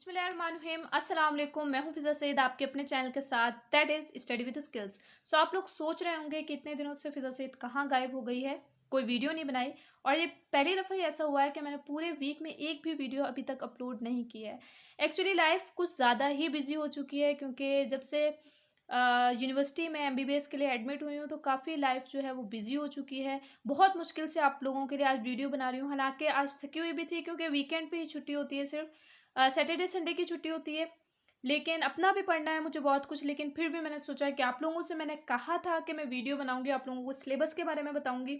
बिस्मिल्लाहिर्रहमानिर्रहीम अस्सलाम वालेकुम। मैं हूं फिज़ा सईद आपके अपने चैनल के साथ that is study with skills. So आप लोग सोच रहे होंगे कि इतने दिनों से फिज़ा सईद कहाँ गायब हो गई है, कोई वीडियो नहीं बनाई। और ये पहली दफ़ा ही ऐसा हुआ है कि मैंने पूरे वीक में एक भी वीडियो अभी तक अपलोड नहीं की है। एक्चुअली लाइफ कुछ ज़्यादा ही बिजी हो चुकी है, क्योंकि जब से यूनिवर्सिटी में एमबीबीएस के लिए एडमिट हुई हूँ तो काफ़ी लाइफ जो है वो बिजी हो चुकी है। बहुत मुश्किल से आप लोगों के लिए आज वीडियो बना रही हूँ, हालांकि आज थकी हुई भी थी क्योंकि वीकेंड पे ही छुट्टी होती है, सिर्फ सैटरडे संडे की छुट्टी होती है। लेकिन अपना भी पढ़ना है मुझे बहुत कुछ, लेकिन फिर भी मैंने सोचा कि आप लोगों से मैंने कहा था कि मैं वीडियो बनाऊंगी, आप लोगों को सिलेबस के बारे में बताऊंगी।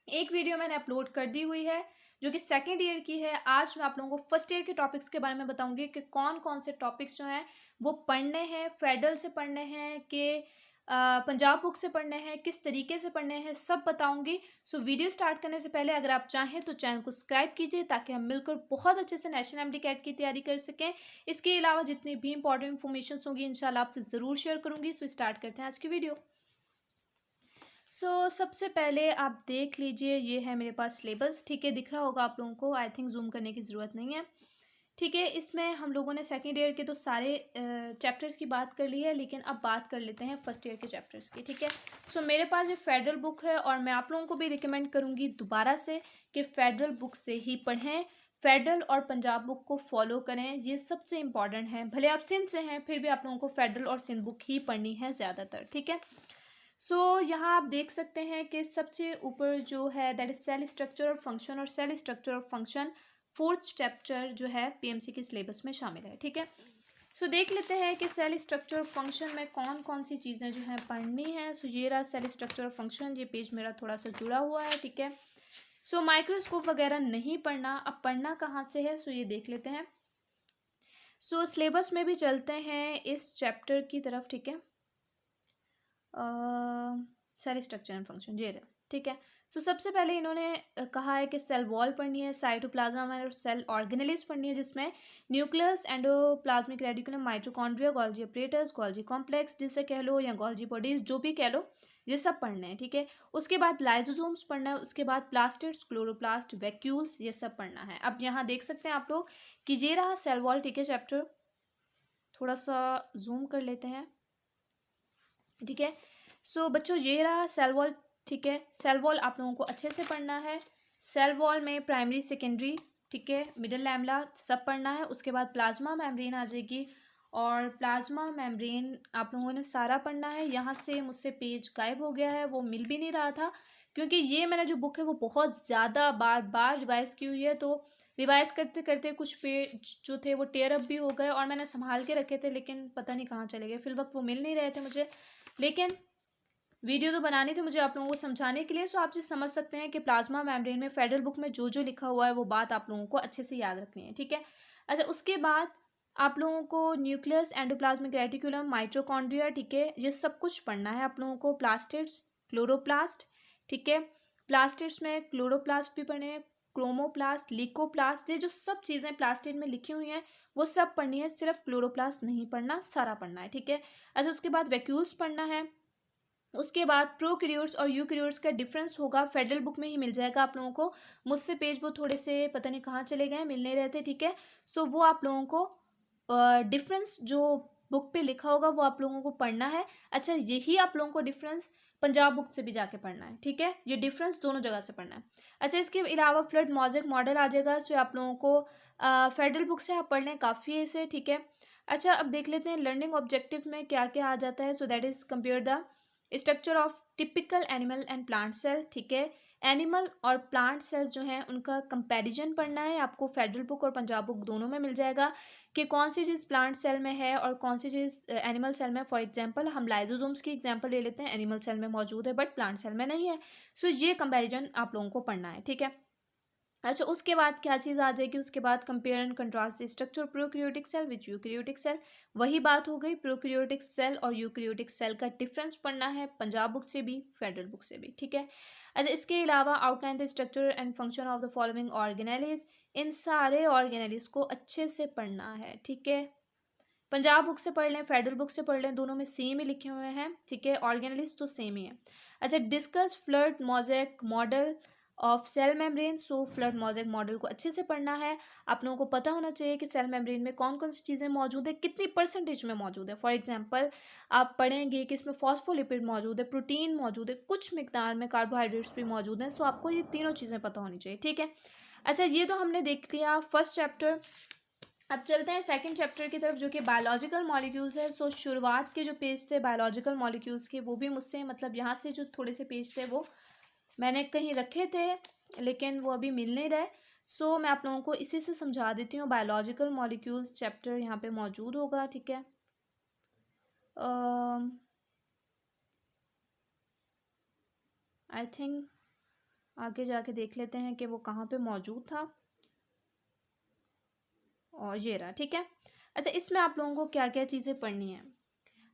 एक वीडियो मैंने अपलोड कर दी हुई है जो कि सेकेंड ईयर की है। आज मैं आप लोगों को फर्स्ट ईयर के टॉपिक्स के बारे में बताऊंगी कि कौन कौन से टॉपिक्स जो हैं वो पढ़ने हैं, फेडरल से पढ़ने हैं कि पंजाब बुक से पढ़ने हैं, किस तरीके से पढ़ने हैं, सब बताऊंगी। सो वीडियो स्टार्ट करने से पहले अगर आप चाहें तो चैनल को सब्सक्राइब कीजिए ताकि हम मिलकर बहुत अच्छे से नेशनल एमडी कैट की तैयारी कर सकें। इसके अलावा जितनी भी इंपॉर्टेंट इन्फॉर्मेशन होंगी इंशाल्लाह आपसे ज़रूर शेयर करूंगी। सो स्टार्ट करते हैं आज की वीडियो। सबसे पहले आप देख लीजिए, ये है मेरे पास सिलेबस, ठीक है, दिख रहा होगा आप लोगों को। आई थिंक जूम करने की ज़रूरत नहीं है, ठीक है। इसमें हम लोगों ने सेकेंड ईयर के तो सारे चैप्टर्स की बात कर ली है, लेकिन अब बात कर लेते हैं फर्स्ट ईयर के चैप्टर्स की, ठीक है। मेरे पास ये फेडरल बुक है और मैं आप लोगों को भी रिकमेंड करूँगी दोबारा से कि फेडरल बुक से ही पढ़ें। फेडरल और पंजाब बुक को फॉलो करें, ये सबसे इंपॉर्टेंट है। भले आप सिंध से हैं फिर भी आप लोगों को फेडरल और सिंध बुक ही पढ़नी है ज़्यादातर, ठीक है। यहाँ आप देख सकते हैं कि सबसे ऊपर जो है दैट इज सेल स्ट्रक्चर और फंक्शन, और सेल स्ट्रक्चर और फंक्शन फोर्थ चैप्टर जो है पीएमसी के सिलेबस में शामिल है, ठीक है। देख लेते हैं कि सेल स्ट्रक्चर और फंक्शन में कौन कौन सी चीज़ें जो हैं पढ़नी है। ये रहा सेल स्ट्रक्चर और फंक्शन, ये पेज मेरा थोड़ा सा जुड़ा हुआ है, ठीक है। माइक्रोस्कोप वगैरह नहीं पढ़ना, अब पढ़ना कहाँ से है ये देख लेते हैं। सिलेबस में भी चलते हैं इस चैप्टर की तरफ, ठीक है। सेल स्ट्रक्चर एंड फंक्शन ये रहा, ठीक है। सबसे पहले इन्होंने कहा है कि सेल वॉल पढ़नी है, साइटोप्लाज्म और सेल ऑर्गेनेलिस पढ़नी है, जिसमें nucleus, endoplasmic reticulum, mitochondria, Golgi apparatus, Golgi complex जिसे कह लो, या गोल्जी बॉडीज जो भी कह लो, ये सब पढ़ने हैं, ठीक है। उसके बाद लाइजोसोम्स पढ़ना है, उसके बाद प्लास्टिड्स, क्लोरोप्लास्ट, वैक्यूल्स, ये सब पढ़ना है। अब यहाँ देख सकते हैं आप लोग कि ये रहा सेल वॉल, ठीक है, चैप्टर। थोड़ा सा जूम कर लेते हैं, ठीक है। बच्चों ये रहा सेल वॉल, ठीक है। सेल वॉल आप लोगों को अच्छे से पढ़ना है। सेल वॉल में प्राइमरी, सेकेंडरी, ठीक है, मिडल लैमेला सब पढ़ना है। उसके बाद प्लाज्मा मेम्ब्रेन आ जाएगी, और प्लाज्मा मेम्ब्रेन आप लोगों ने सारा पढ़ना है। यहाँ से मुझसे पेज गायब हो गया है, वो मिल भी नहीं रहा था, क्योंकि ये मैंने जो बुक है वो बहुत ज़्यादा बार बार रिवाइज़ की हुई है, तो रिवाइज़ करते करते कुछ पेज जो थे वो टेयर अप भी हो गए, और मैंने संभाल के रखे थे लेकिन पता नहीं कहाँ चले गए, फिल वक्त वो मिल नहीं रहे थे मुझे। लेकिन वीडियो तो बनानी थी मुझे आप लोगों को समझाने के लिए। आप जिस समझ सकते हैं कि प्लाज्मा मेम्ब्रेन में फेडरल बुक में जो जो लिखा हुआ है वो बात आप लोगों को अच्छे से याद रखनी है, ठीक है। अच्छा, उसके बाद आप लोगों को न्यूक्लियस, एंडोप्लाज्मिक रेटिकुलम, माइटोकॉन्ड्रिया, ठीक है, ये सब कुछ पढ़ना है आप लोगों को। प्लास्टिड्स, क्लोरोप्लास्ट, ठीक है, प्लास्टिड्स में क्लोरोप्लास्ट भी पढ़े हैं, क्रोमोप्लास्ट, लिकोप्लास्ट, ये जो सब चीज़ें प्लास्टिड में लिखी हुई हैं वो सब पढ़नी है, सिर्फ क्लोरोप्लास्ट नहीं पढ़ना, सारा पढ़ना है, ठीक है। अच्छा, उसके बाद वैक्यूल्स पढ़ना है। उसके बाद प्रोकैरियोट्स और यूकैरियोट्स का डिफरेंस होगा, फेडरल बुक में ही मिल जाएगा आप लोगों को। मुझसे पेज वो थोड़े से पता नहीं कहाँ चले गए, मिल नहीं रहे थे, ठीक है। वो आप लोगों को डिफरेंस जो बुक पे लिखा होगा वो आप लोगों को पढ़ना है। अच्छा, यही आप लोगों को डिफरेंस पंजाब बुक से भी जाके पढ़ना है, ठीक है, ये डिफरेंस दोनों जगह से पढ़ना है। अच्छा, इसके अलावा फ्लड मॉजेक मॉडल आ जाएगा, आप लोगों को फेडरल बुक से आप पढ़ लें, काफ़ी है इसे, ठीक है। अच्छा, अब देख लेते हैं लर्निंग ऑब्जेक्टिव में क्या क्या आ जाता है। That is compare the structure of typical animal and plant cell, ठीक है। एनिमल और प्लांट सेल्स जो हैं उनका कंपैरिजन पढ़ना है आपको, फेडरल बुक और पंजाब बुक दोनों में मिल जाएगा कि कौन सी चीज़ प्लांट सेल में है और कौन सी चीज़ एनिमल सेल में। फॉर एग्जांपल हम लाइजोसोम्स की एग्जांपल ले लेते हैं, एनिमल सेल में मौजूद है बट प्लांट सेल में नहीं है। ये कंपैरिजन आप लोगों को पढ़ना है, ठीक है। अच्छा, उसके बाद क्या चीज़ आ जाएगी, उसके बाद compare and contrast the structure prokaryotic cell with eukaryotic cell. वही बात हो गई, प्रोकैरियोटिक सेल और यूकैरियोटिक सेल का डिफरेंस पढ़ना है पंजाब बुक से भी, फेडरल बुक से भी, ठीक है। अच्छा, इसके अलावा outline the structure and function of the following organelles, इन सारे ऑर्गेनेलिज को अच्छे से पढ़ना है, ठीक है। पंजाब बुक से पढ़ लें, फेडरल बुक से पढ़ लें, दोनों में सेम ही लिखे हुए हैं, ठीक है, ऑर्गेनेलिज तो सेम ही है। अच्छा, discuss fluid mosaic model of cell membrane. So fluid mosaic model को अच्छे से पढ़ना है। आप लोगों को पता होना चाहिए कि सेल मेम्ब्रेन में कौन कौन सी चीज़ें मौजूद है, कितनी परसेंटेज में मौजूद है। फॉर एग्जांपल आप पढ़ेंगे कि इसमें फॉस्फोलिपिड मौजूद है, प्रोटीन मौजूद है, कुछ मिकदार में कार्बोहाइड्रेट्स भी मौजूद हैं। सो आपको ये तीनों चीज़ें पता होनी चाहिए, ठीक है। अच्छा, ये तो हमने देख लिया फर्स्ट चैप्टर। अब चलते हैं सेकंड चैप्टर की तरफ, जो कि बायोलॉजिकल मॉलिक्यूल्स है। सो शुरुआत के जो पेज थे बायोलॉजिकल मॉलिक्यूल्स के, वो भी मुझसे मतलब यहाँ से जो थोड़े से पेज थे वो मैंने कहीं रखे थे, लेकिन वो अभी मिल नहीं रहे। सो मैं आप लोगों को इसी से समझा देती हूँ। बायोलॉजिकल मॉलिक्यूल्स चैप्टर यहाँ पे मौजूद होगा, ठीक है। आई थिंक आगे जाके देख लेते हैं कि वो कहाँ पे मौजूद था। और ये रहा, ठीक है। अच्छा, इसमें आप लोगों को क्या क्या चीज़ें पढ़नी है।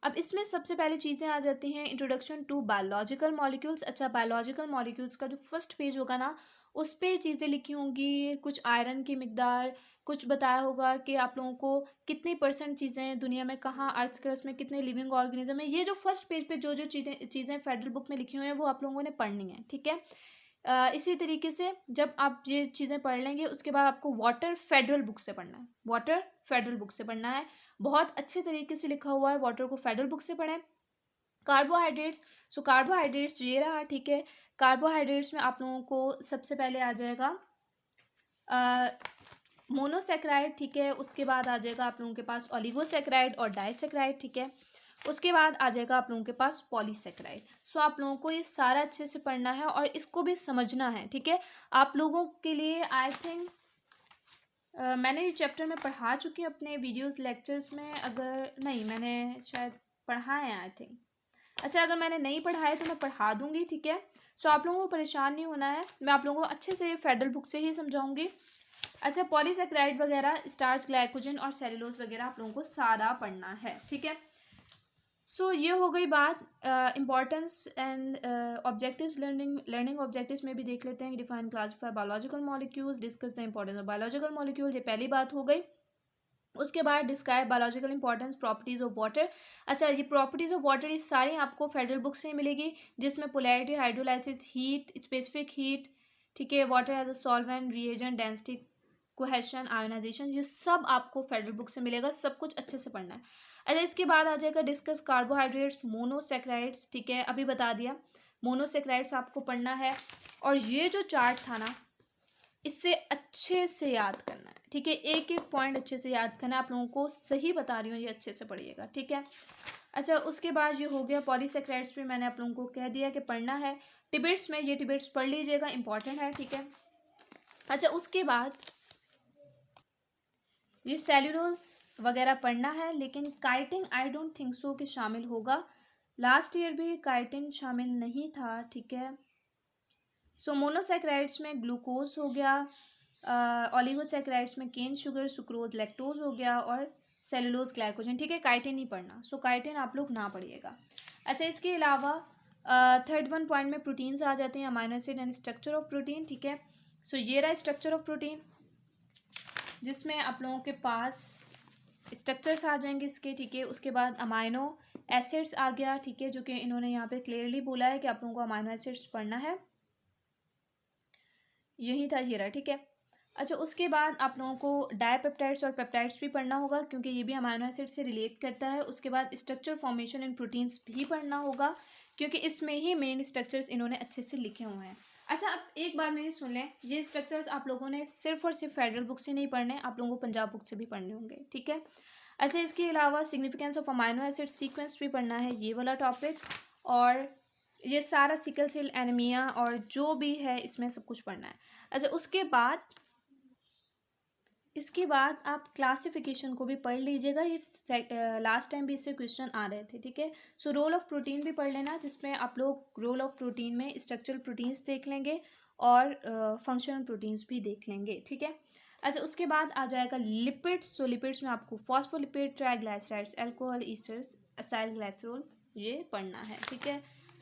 अब इसमें सबसे पहले चीज़ें आ जाती हैं इंट्रोडक्शन टू बायोलॉजिकल मॉलिक्यूल्स। अच्छा, बायोलॉजिकल मॉलिक्यूल्स का जो फर्स्ट पेज होगा ना, उस पे चीज़ें लिखी होंगी, कुछ आयरन की मिकदार, कुछ बताया होगा कि आप लोगों को कितनी परसेंट चीज़ें दुनिया में कहाँ, अर्थ क्रस्ट में कितने लिविंग ऑर्गेनिज्म है। ये जो फर्स्ट पेज पे जो जो चीज़ें फेडरल बुक में लिखी हुई हैं वो आप लोगों ने पढ़नी है, ठीक है। इसी तरीके से जब आप ये चीज़ें पढ़ लेंगे उसके बाद आपको वाटर फेडरल बुक से पढ़ना है, वाटर फेडरल बुक से पढ़ना है। बहुत अच्छे तरीके से लिखा हुआ है, वाटर को फेडरल बुक से पढ़ें। कार्बोहाइड्रेट्स, सो कार्बोहाइड्रेट्स ये रहा, ठीक है। कार्बोहाइड्रेट्स में आप लोगों को सबसे पहले आ जाएगा मोनोसेक्राइड, ठीक है। उसके बाद आ जाएगा आप लोगों के पास ओलिगोसेक्राइड और डाइसेक्राइड, ठीक है। उसके बाद आ जाएगा आप लोगों के पास पॉलीसेक्राइड। सो आप लोगों को ये सारा अच्छे से पढ़ना है और इसको भी समझना है, ठीक है। आप लोगों के लिए आई थिंक मैंने ये चैप्टर में पढ़ा चुकी हूँ अपने वीडियोस लेक्चर्स में, अगर नहीं मैंने शायद पढ़ाए हैं आई थिंक। अच्छा, अगर मैंने नहीं पढ़ाया तो मैं पढ़ा दूंगी, ठीक है। सो आप लोगों को परेशान नहीं होना है, मैं आप लोगों को अच्छे से फेडरल बुक से ही समझाऊंगी। अच्छा, पॉलीसेक्राइड वगैरह, स्टार्च, ग्लाइकोजन और सेलुलोज वगैरह आप लोगों को सारा पढ़ना है, ठीक है। सो ये हो गई बात importance and objectives. Learning objectives में भी देख लेते हैं। Define classify biological molecules, discuss the importance of biological molecules, ये पहली बात हो गई। उसके बाद describe biological importance, properties of water. अच्छा, ये प्रॉपर्टीज ऑफ वाटर ये सारी आपको फेडरल बुक से ही मिलेगी, जिसमें polarity, hydrolysis, heat, specific heat, ठीक है, water as a solvent, reagent, density, cohesion, ionisation, ये सब आपको फेडरल बुक से मिलेगा। सब कुछ अच्छे से पढ़ना है। अच्छा, इसके बाद आ जाएगा डिस्कस कार्बोहाइड्रेट्स, मोनोसेक्राइड्स, ठीक है, अभी बता दिया। मोनोसेक्राइड्स आपको पढ़ना है और ये जो चार्ट था ना, इससे अच्छे से याद करना है, ठीक है। एक एक पॉइंट अच्छे से याद करना है। आप लोगों को सही बता रही हूँ, ये अच्छे से पढ़िएगा, ठीक है। अच्छा, उसके बाद ये हो गया पॉलीसेक्राइड्स भी मैंने आप लोगों को कह दिया कि पढ़ना है। टिबेट्स में ये टिबेट्स पढ़ लीजिएगा, इंपॉर्टेंट है, ठीक है। अच्छा, उसके बाद ये सेल्यूलोज वगैरह पढ़ना है, लेकिन chitin I don't think so कि शामिल होगा। लास्ट ईयर भी काइटिन शामिल नहीं था, ठीक है। सो मोनोसेक्राइड्स में ग्लूकोज हो गया, ओलिगोसेक्राइड्स में केन शुगर, सुक्रोज, लैक्टोज हो गया और सेलुलोज, ग्लाइकोजन, ठीक है। काइटिन नहीं पढ़ना, सो काइटिन आप लोग ना पढ़िएगा। अच्छा, इसके अलावा थर्ड वन पॉइंट में प्रोटीन्स आ जाते हैं, amino acid and structure of protein, ठीक है। सो ये रहा स्ट्रक्चर ऑफ प्रोटीन, जिसमें आप लोगों के पास स्ट्रक्चर्स आ जाएंगे इसके, ठीक है। उसके बाद अमाइनो एसिड्स आ गया, ठीक है, जो कि इन्होंने यहाँ पे क्लियरली बोला है कि आप लोगों को अमाइनो एसिड्स पढ़ना है। यही था, ये रहा, ठीक है। अच्छा, उसके बाद आप लोगों को डायपेप्टाइड्स और पेप्टाइड्स भी पढ़ना होगा, क्योंकि ये भी अमाइनो एसिड से रिलेट करता है। उसके बाद स्ट्रक्चर, फॉर्मेशन इन प्रोटीन्स भी पढ़ना होगा, क्योंकि इसमें ही मेन स्ट्रक्चर्स इन्होंने अच्छे से लिखे हुए हैं। अच्छा, अब एक बार मेरी सुन लें, ये स्ट्रक्चर्स आप लोगों ने सिर्फ और सिर्फ फेडरल बुक से नहीं पढ़ने, आप लोगों को पंजाब बुक से भी पढ़ने होंगे, ठीक है। अच्छा, इसके अलावा significance of amino acid sequence भी पढ़ना है, ये वाला टॉपिक। और ये सारा सिकल सेल एनीमिया और जो भी है इसमें सब कुछ पढ़ना है। अच्छा, इसके बाद आप क्लासिफिकेशन को भी पढ़ लीजिएगा, ये लास्ट टाइम भी इससे क्वेश्चन आ रहे थे, ठीक है। सो रोल ऑफ प्रोटीन भी पढ़ लेना, जिसमें आप लोग रोल ऑफ प्रोटीन में स्ट्रक्चरल प्रोटीन्स देख लेंगे और फंक्शनल प्रोटीन्स भी देख लेंगे, ठीक है। अच्छा, उसके बाद आ जाएगा लिपिड्स। सो लिपिड्स में आपको phospholipid, triglycerides, alcohol esters, acyl glycerol ये पढ़ना है, ठीक है।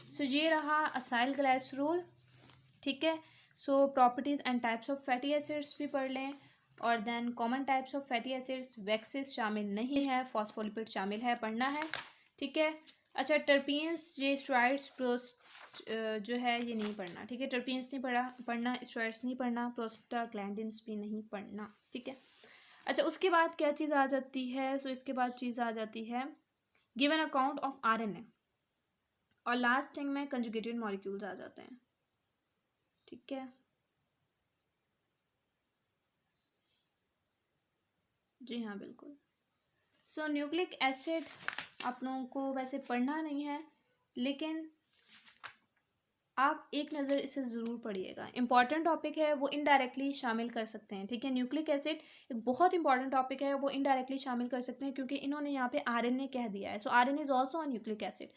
सो ये रहा असाइल ग्लाइसरोल, ठीक है। So properties and types of fatty acids भी पढ़ लें। और then common types of fatty acids, waxes शामिल नहीं है, फॉस्फोलिपिड शामिल है, पढ़ना है, ठीक है। अच्छा, टर्पीन्स, ये स्टेरॉइड्स, जो है ये नहीं पढ़ना, ठीक है। टर्पीन्स नहीं पढ़ना, स्टेरॉइड्स नहीं पढ़ना, प्रोस्टाग्लैंडिन्स भी नहीं पढ़ना, ठीक है। अच्छा, उसके बाद क्या चीज़ आ जाती है? सो इसके बाद चीज़ आ जाती है give an account of RNA, और लास्ट थिंग में कंजुगेटेड मॉलिक्यूल्स आ जाते हैं, ठीक है। जी हाँ, बिल्कुल। सो न्यूक्लिक एसिड आप लोगों को वैसे पढ़ना नहीं है, लेकिन आप एक नज़र इसे ज़रूर पढ़िएगा। इंपॉर्टेंट टॉपिक है, वो इनडायरेक्टली शामिल कर सकते हैं, ठीक है। न्यूक्लिक एसिड एक बहुत इंपॉर्टेंट टॉपिक है, वो इनडायरेक्टली शामिल कर सकते हैं क्योंकि इन्होंने यहाँ पे आरएनए कह दिया है। So RNA is also a nucleic acid.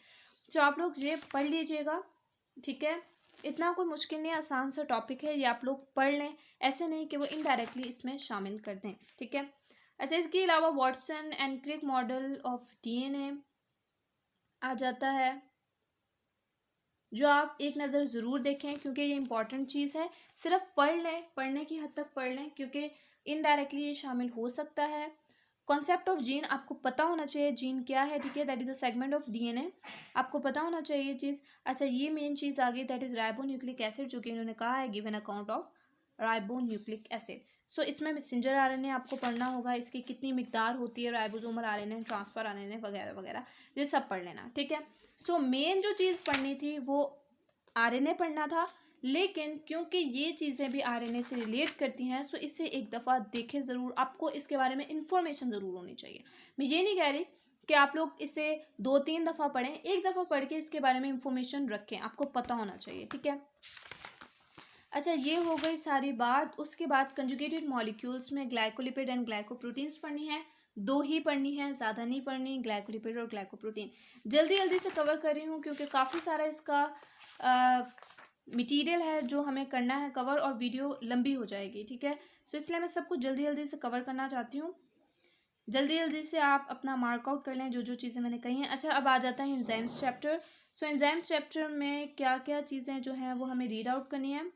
So आप लोग ये पढ़ लीजिएगा, ठीक है। इतना कोई मुश्किल नहीं, आसान सा टॉपिक है, ये आप लोग पढ़ लें, ऐसे नहीं कि वो इनडायरेक्टली इसमें शामिल कर दें, ठीक है। अच्छा, इसके अलावा Watson and Crick model of DNA आ जाता है, जो आप एक नज़र ज़रूर देखें क्योंकि ये इंपॉर्टेंट चीज़ है। सिर्फ पढ़ लें, पढ़ने की हद तक पढ़ लें क्योंकि इनडायरेक्टली ये शामिल हो सकता है। कॉन्सेप्ट ऑफ जीन आपको पता होना चाहिए, जीन क्या है, ठीक है। That is a segment of DNA, आपको पता होना चाहिए ये चीज़। अच्छा, ये मेन चीज़ आ गई, दैट इज़ राइबोन्यूक्लिक एसिड, जो कि इन्होंने कहा है give an account of ribonucleic acid. So इसमें मैसेंजर आरएनए आपको पढ़ना होगा, इसकी कितनी मिकदार होती है, राइबोसोमल आरएनए, ट्रांसफर आरएनए वगैरह वगैरह, ये सब पढ़ लेना, ठीक है। सो मेन जो चीज़ पढ़नी थी वो आरएनए पढ़ना था, लेकिन क्योंकि ये चीज़ें भी आरएनए से रिलेट करती हैं, सो इसे एक दफ़ा देखें ज़रूर, आपको इसके बारे में इंफॉर्मेशन ज़रूर होनी चाहिए। मैं ये नहीं कह रही कि आप लोग इसे 2-3 दफ़ा पढ़ें, एक दफ़ा पढ़ के इसके बारे में इंफॉर्मेशन रखें, आपको पता होना चाहिए, ठीक है। अच्छा, ये हो गई सारी बात। उसके बाद कंजुगेटेड मॉलिक्यूल्स में ग्लाइकोलिपिड एंड ग्लाइकोप्रोटीन्स पढ़नी है, 2 ही पढ़नी है, ज़्यादा नहीं पढ़नी, ग्लाइकोलिपिड और ग्लाइकोप्रोटीन। जल्दी जल्दी से कवर कर रही हूँ क्योंकि काफ़ी सारा इसका मटेरियल है जो हमें करना है कवर, और वीडियो लंबी हो जाएगी, ठीक है। सो इसलिए मैं सब कुछ जल्दी जल्दी से कवर करना चाहती हूँ। जल्दी जल्दी से आप अपना मार्कआउट कर लें जो जो चीज़ें मैंने कही हैं। अच्छा, अब आ जाता है एंजाइम्स चैप्टर। सो एंजाइम्स चैप्टर में क्या क्या चीज़ें जो हैं वो हमें रीड आउट करनी है।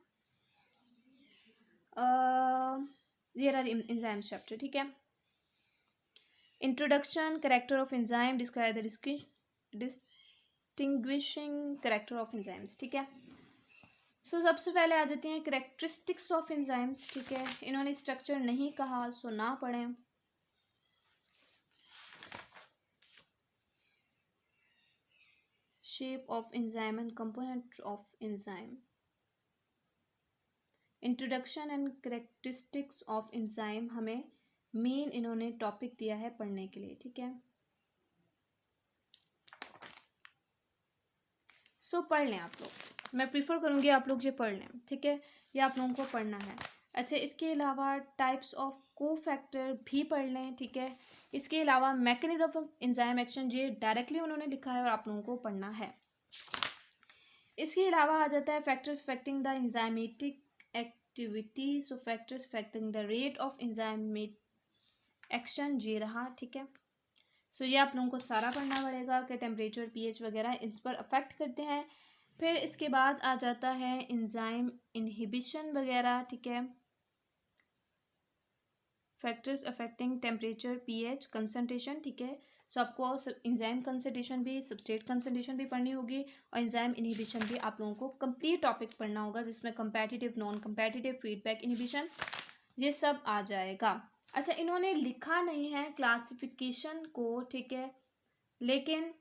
देयर आर एंजाइम्स चैप्टर, ठीक है। Introduction, character of enzyme, describe the distinguishing character of enzymes, ठीक है। सो सबसे पहले आ जाती हैं कैरेक्टरिस्टिक्स ऑफ एंजाइम्स, ठीक है। इन्होंने स्ट्रक्चर नहीं कहा, सो ना पढ़ें। Shape of enzyme and component of enzyme, introduction and characteristics of enzyme हमें मेन इन्होंने टॉपिक दिया है पढ़ने के लिए, ठीक है। सो पढ़ लें आप लोग, मैं प्रीफर करूँगी आप लोग ये पढ़ लें, ठीक है। ये आप लोगों को पढ़ना है। अच्छा, इसके अलावा टाइप्स ऑफ कोफैक्टर भी पढ़ लें, ठीक है। इसके अलावा मैकेनिज्म ऑफ एंजाइम एक्शन, ये डायरेक्टली उन्होंने लिखा है और आप लोगों को पढ़ना है। इसके अलावा आ जाता है factors affecting the enzymatic activity, so factors affecting the rate of enzymatic action, ये रहा, ठीक है। सो ये आप लोगों को सारा पढ़ना पड़ेगा कि टेम्परेचर, पीएच वगैरह इस पर अफेक्ट करते हैं। फिर इसके बाद आ जाता है एंजाइम इनहिबिशन वगैरह, ठीक है। Factors affecting temperature, pH, concentration, ठीक है। सो आपको एंजाइम कंसंट्रेशन भी, सबस्ट्रेट कंसंट्रेशन भी पढ़नी होगी, और एंजाइम इनहिबिशन भी आप लोगों को कंप्लीट टॉपिक पढ़ना होगा, जिसमें competitive, non competitive, feedback inhibition, ये सब आ जाएगा। अच्छा, इन्होंने लिखा नहीं है क्लासिफिकेशन को, ठीक है, लेकिन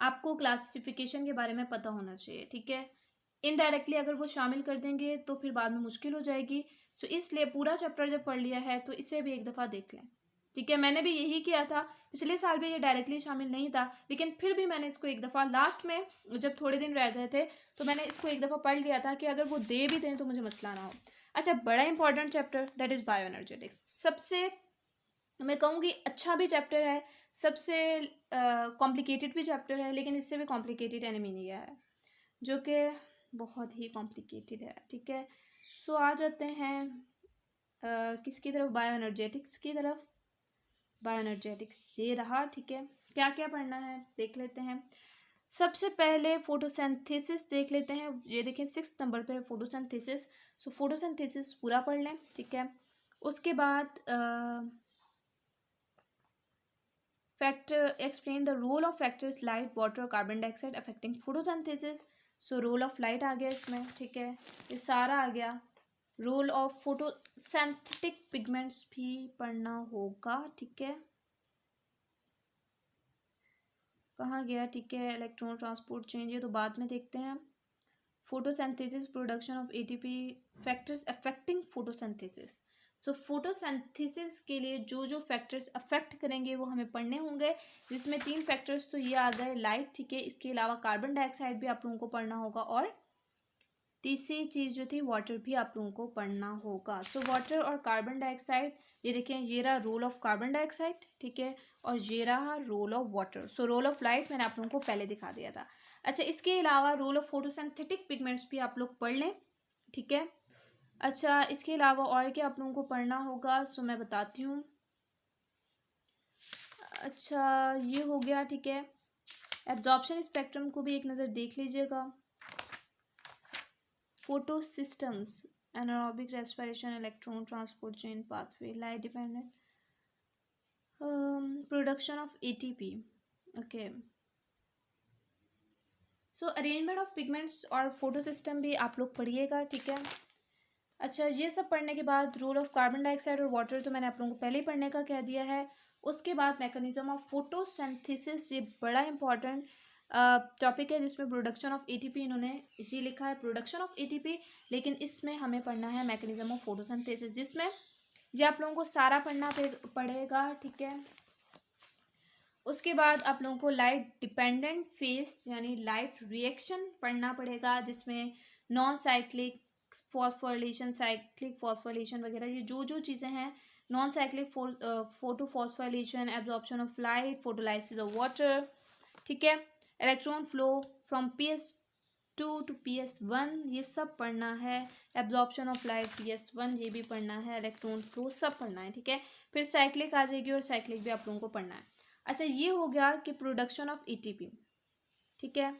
आपको क्लासिफिकेशन के बारे में पता होना चाहिए, ठीक है। इनडायरेक्टली अगर वो शामिल कर देंगे तो फिर बाद में मुश्किल हो जाएगी। सो इसलिए पूरा चैप्टर जब पढ़ लिया है तो इसे भी एक दफ़ा देख लें, ठीक है। मैंने भी यही किया था, पिछले साल भी ये डायरेक्टली शामिल नहीं था, लेकिन फिर भी मैंने इसको एक दफ़ा लास्ट में जब थोड़े दिन रह गए थे तो मैंने इसको एक दफ़ा पढ़ लिया था कि अगर वो दे भी दें तो मुझे मसला ना हो। अच्छा, बड़ा important chapter, that is bioenergetics. सबसे मैं कहूँगी अच्छा भी चैप्टर है, सबसे कॉम्प्लिकेटेड भी चैप्टर है, लेकिन इससे भी कॉम्प्लिकेटेड एनीमिया है जो कि बहुत ही कॉम्प्लिकेटेड है, ठीक है। सो आ जाते हैं किसकी तरफ, बायोएनर्जेटिक्स की तरफ। बायोएनर्जेटिक्स ये रहा, ठीक है। क्या क्या पढ़ना है देख लेते हैं। सबसे पहले फोटोसिंथेसिस देख लेते हैं, ये देखें 6 नंबर पे फोटोसिंथेसिस। सो फोटोसिंथेसिस पूरा पढ़ लें, ठीक है। उसके बाद factor explain the role of factors light water और carbon dioxide affecting photosynthesis. So role of light आ गया इसमें, ठीक है, ये सारा आ गया। रोल ऑफ फोटोसिंथेटिक पिगमेंट्स भी पढ़ना होगा, ठीक है, कहाँ गया, ठीक है, इलेक्ट्रॉन ट्रांसपोर्ट चेंज, ये तो बाद में देखते हैं। Photosynthesis, production of ATP, factors affecting photosynthesis. So photosynthesis के लिए जो जो फैक्टर्स अफेक्ट करेंगे वो हमें पढ़ने होंगे, जिसमें 3 फैक्टर्स तो ये आ गए, लाइट, ठीक है, इसके अलावा कार्बन डाइऑक्साइड भी आप लोगों को पढ़ना होगा, और तीसरी चीज़ जो थी वाटर भी आप लोगों को पढ़ना होगा। सो वाटर और कार्बन डाइऑक्साइड, ये देखें, ये रहा रोल ऑफ कार्बन डाइऑक्साइड, ठीक है, और ये रहा role of water. So role of light मैंने आप लोगों को पहले दिखा दिया था। अच्छा, इसके अलावा रोल ऑफ फोटोसिंथेटिक पिगमेंट्स भी आप लोग पढ़ लें, ठीक है। अच्छा, इसके अलावा और क्या आप लोगों को पढ़ना होगा, सो मैं बताती हूँ। अच्छा, ये हो गया, ठीक है। एब्जॉर्प्शन स्पेक्ट्रम को भी एक नज़र देख लीजिएगा। Photo systems, anaerobic respiration, electron transport chain pathway, light dependent, production of ATP, okay. So arrangement of pigments और फोटो सिस्टम भी आप लोग पढ़िएगा, ठीक है। अच्छा, ये सब पढ़ने के बाद रोल ऑफ कार्बन डाइऑक्साइड और वाटर तो मैंने आप लोगों को पहले ही पढ़ने का कह दिया है। उसके बाद मैकेनिज्म ऑफ फोटोसिंथेसिस, ये बड़ा इंपॉर्टेंट टॉपिक है, जिसमें प्रोडक्शन ऑफ एटीपी इन्होंने इसी लिखा है, प्रोडक्शन ऑफ एटीपी, लेकिन इसमें हमें पढ़ना है मैकेनिज्म ऑफ फोटोसिंथेसिस, जिसमें ये आप लोगों को सारा पढ़ना पड़ेगा, ठीक है। उसके बाद आप लोगों को लाइट डिपेंडेंट फेस यानी लाइट रिएक्शन पढ़ना पड़ेगा, जिसमें non cyclic phosphorylation, cyclic phosphorylation वगैरह, ये जो जो चीज़ें हैं, non cyclic photo phosphorylation, absorption of light, photolysis of water, ठीक है, electron flow from PS2 to PS1, ये सब पढ़ना है। एब्जॉर्प्शन ऑफ लाइट PS1, ये भी पढ़ना है। इलेक्ट्रॉन फ्लो सब पढ़ना है, ठीक है। फिर साइक्लिक आ जाएगी, और साइक्लिक भी आप लोगों को पढ़ना है। अच्छा, ये हो गया कि प्रोडक्शन ऑफ एटीपी, ठीक है।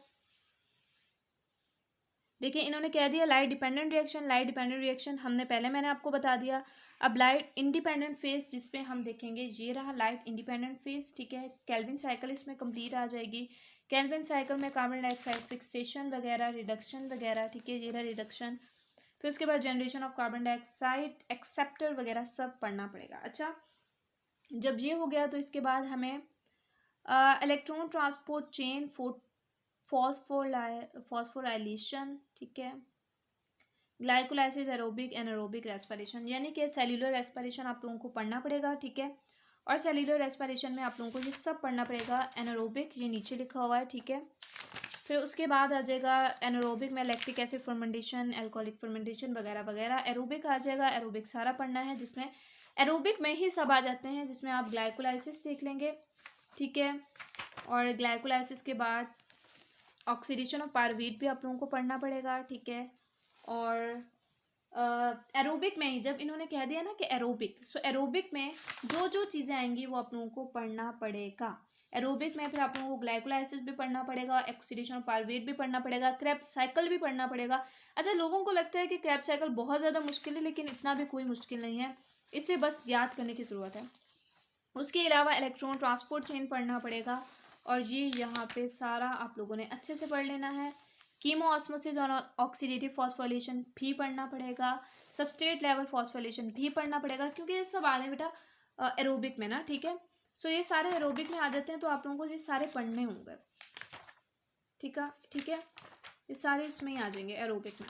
देखिए, इन्होंने कह दिया light dependent reaction, light dependent reaction मैंने आपको बता दिया। अब लाइट इंडिपेंडेंट फेज, जिसपे हम देखेंगे, ये रहा लाइट इंडिपेंडेंट फेज, ठीक है। केल्विन साइकिल इसमें कंप्लीट आ जाएगी। केल्विन साइकिल में कार्बन डाइऑक्साइड फिक्सेशन वगैरह, रिडक्शन वगैरह, ठीक है, ये रहा रिडक्शन। फिर उसके बाद generation of carbon dioxide acceptor वगैरह सब पढ़ना पड़ेगा। अच्छा, जब ये हो गया तो इसके बाद हमें इलेक्ट्रॉन ट्रांसपोर्ट चेन, फॉस्फोराइलेशन, ठीक है, ग्लाइकोलाइसिस, एरोबिक एनारोबिक रेस्पिरेशन, यानी कि सेल्यूलर रेस्पिरेशन आप लोगों को पढ़ना पड़ेगा, ठीक है। और सेल्यूलर रेस्पिरेशन में आप लोगों को ये सब पढ़ना पड़ेगा। एनारोबिक ये नीचे लिखा हुआ है, ठीक है। फिर उसके बाद आ जाएगा एनारोबिक में lactic acid fermentation, alcoholic fermentation वगैरह वगैरह। एरोबिक आ जाएगा, एरोबिक सारा पढ़ना है, जिसमें एरोबिक में ही सब आ जाते हैं, जिसमें आप ग्लाइकोलाइसिस देख लेंगे, ठीक है। और ग्लाइकोलाइसिस के बाद ऑक्सीडेशन ऑफ पायरुवेट भी आप लोगों को पढ़ना पड़ेगा, ठीक है। और एरोबिक में ही जब इन्होंने कह दिया ना कि एरोबिक, सो एरोबिक में जो जो चीज़ें आएंगी वो आप लोगों को पढ़ना पड़ेगा एरोबिक में। फिर आप लोगों को ग्लाइकोलाइसिस भी पढ़ना पड़ेगा, ऑक्सीडेशन ऑफ पायरुवेट भी पढ़ना पड़ेगा, क्रेब्स साइकिल भी पढ़ना पड़ेगा। अच्छा, लोगों को लगता है कि क्रेब्स साइकिल बहुत ज़्यादा मुश्किल है, लेकिन इतना भी कोई मुश्किल नहीं है, इसे बस याद करने की ज़रूरत है। उसके अलावा इलेक्ट्रॉन ट्रांसपोर्ट चेन पढ़ना पड़ेगा, और ये यहाँ पे सारा आप लोगों ने अच्छे से पढ़ लेना है। कीमो ऑस्मोसिस और ऑक्सीडेटिव फॉस्फोरिलेशन भी पढ़ना पड़ेगा, सबस्ट्रेट लेवल फॉस्फोरिलेशन भी पढ़ना पड़ेगा, क्योंकि ये सब आ रहे हैं बेटा एरोबिक में ना, ठीक है। सो ये सारे एरोबिक में आ जाते हैं, तो आप लोगों को ये सारे पढ़ने होंगे, ठीक है, ये सारे इसमें ही आ जाएंगे एरोबिक में।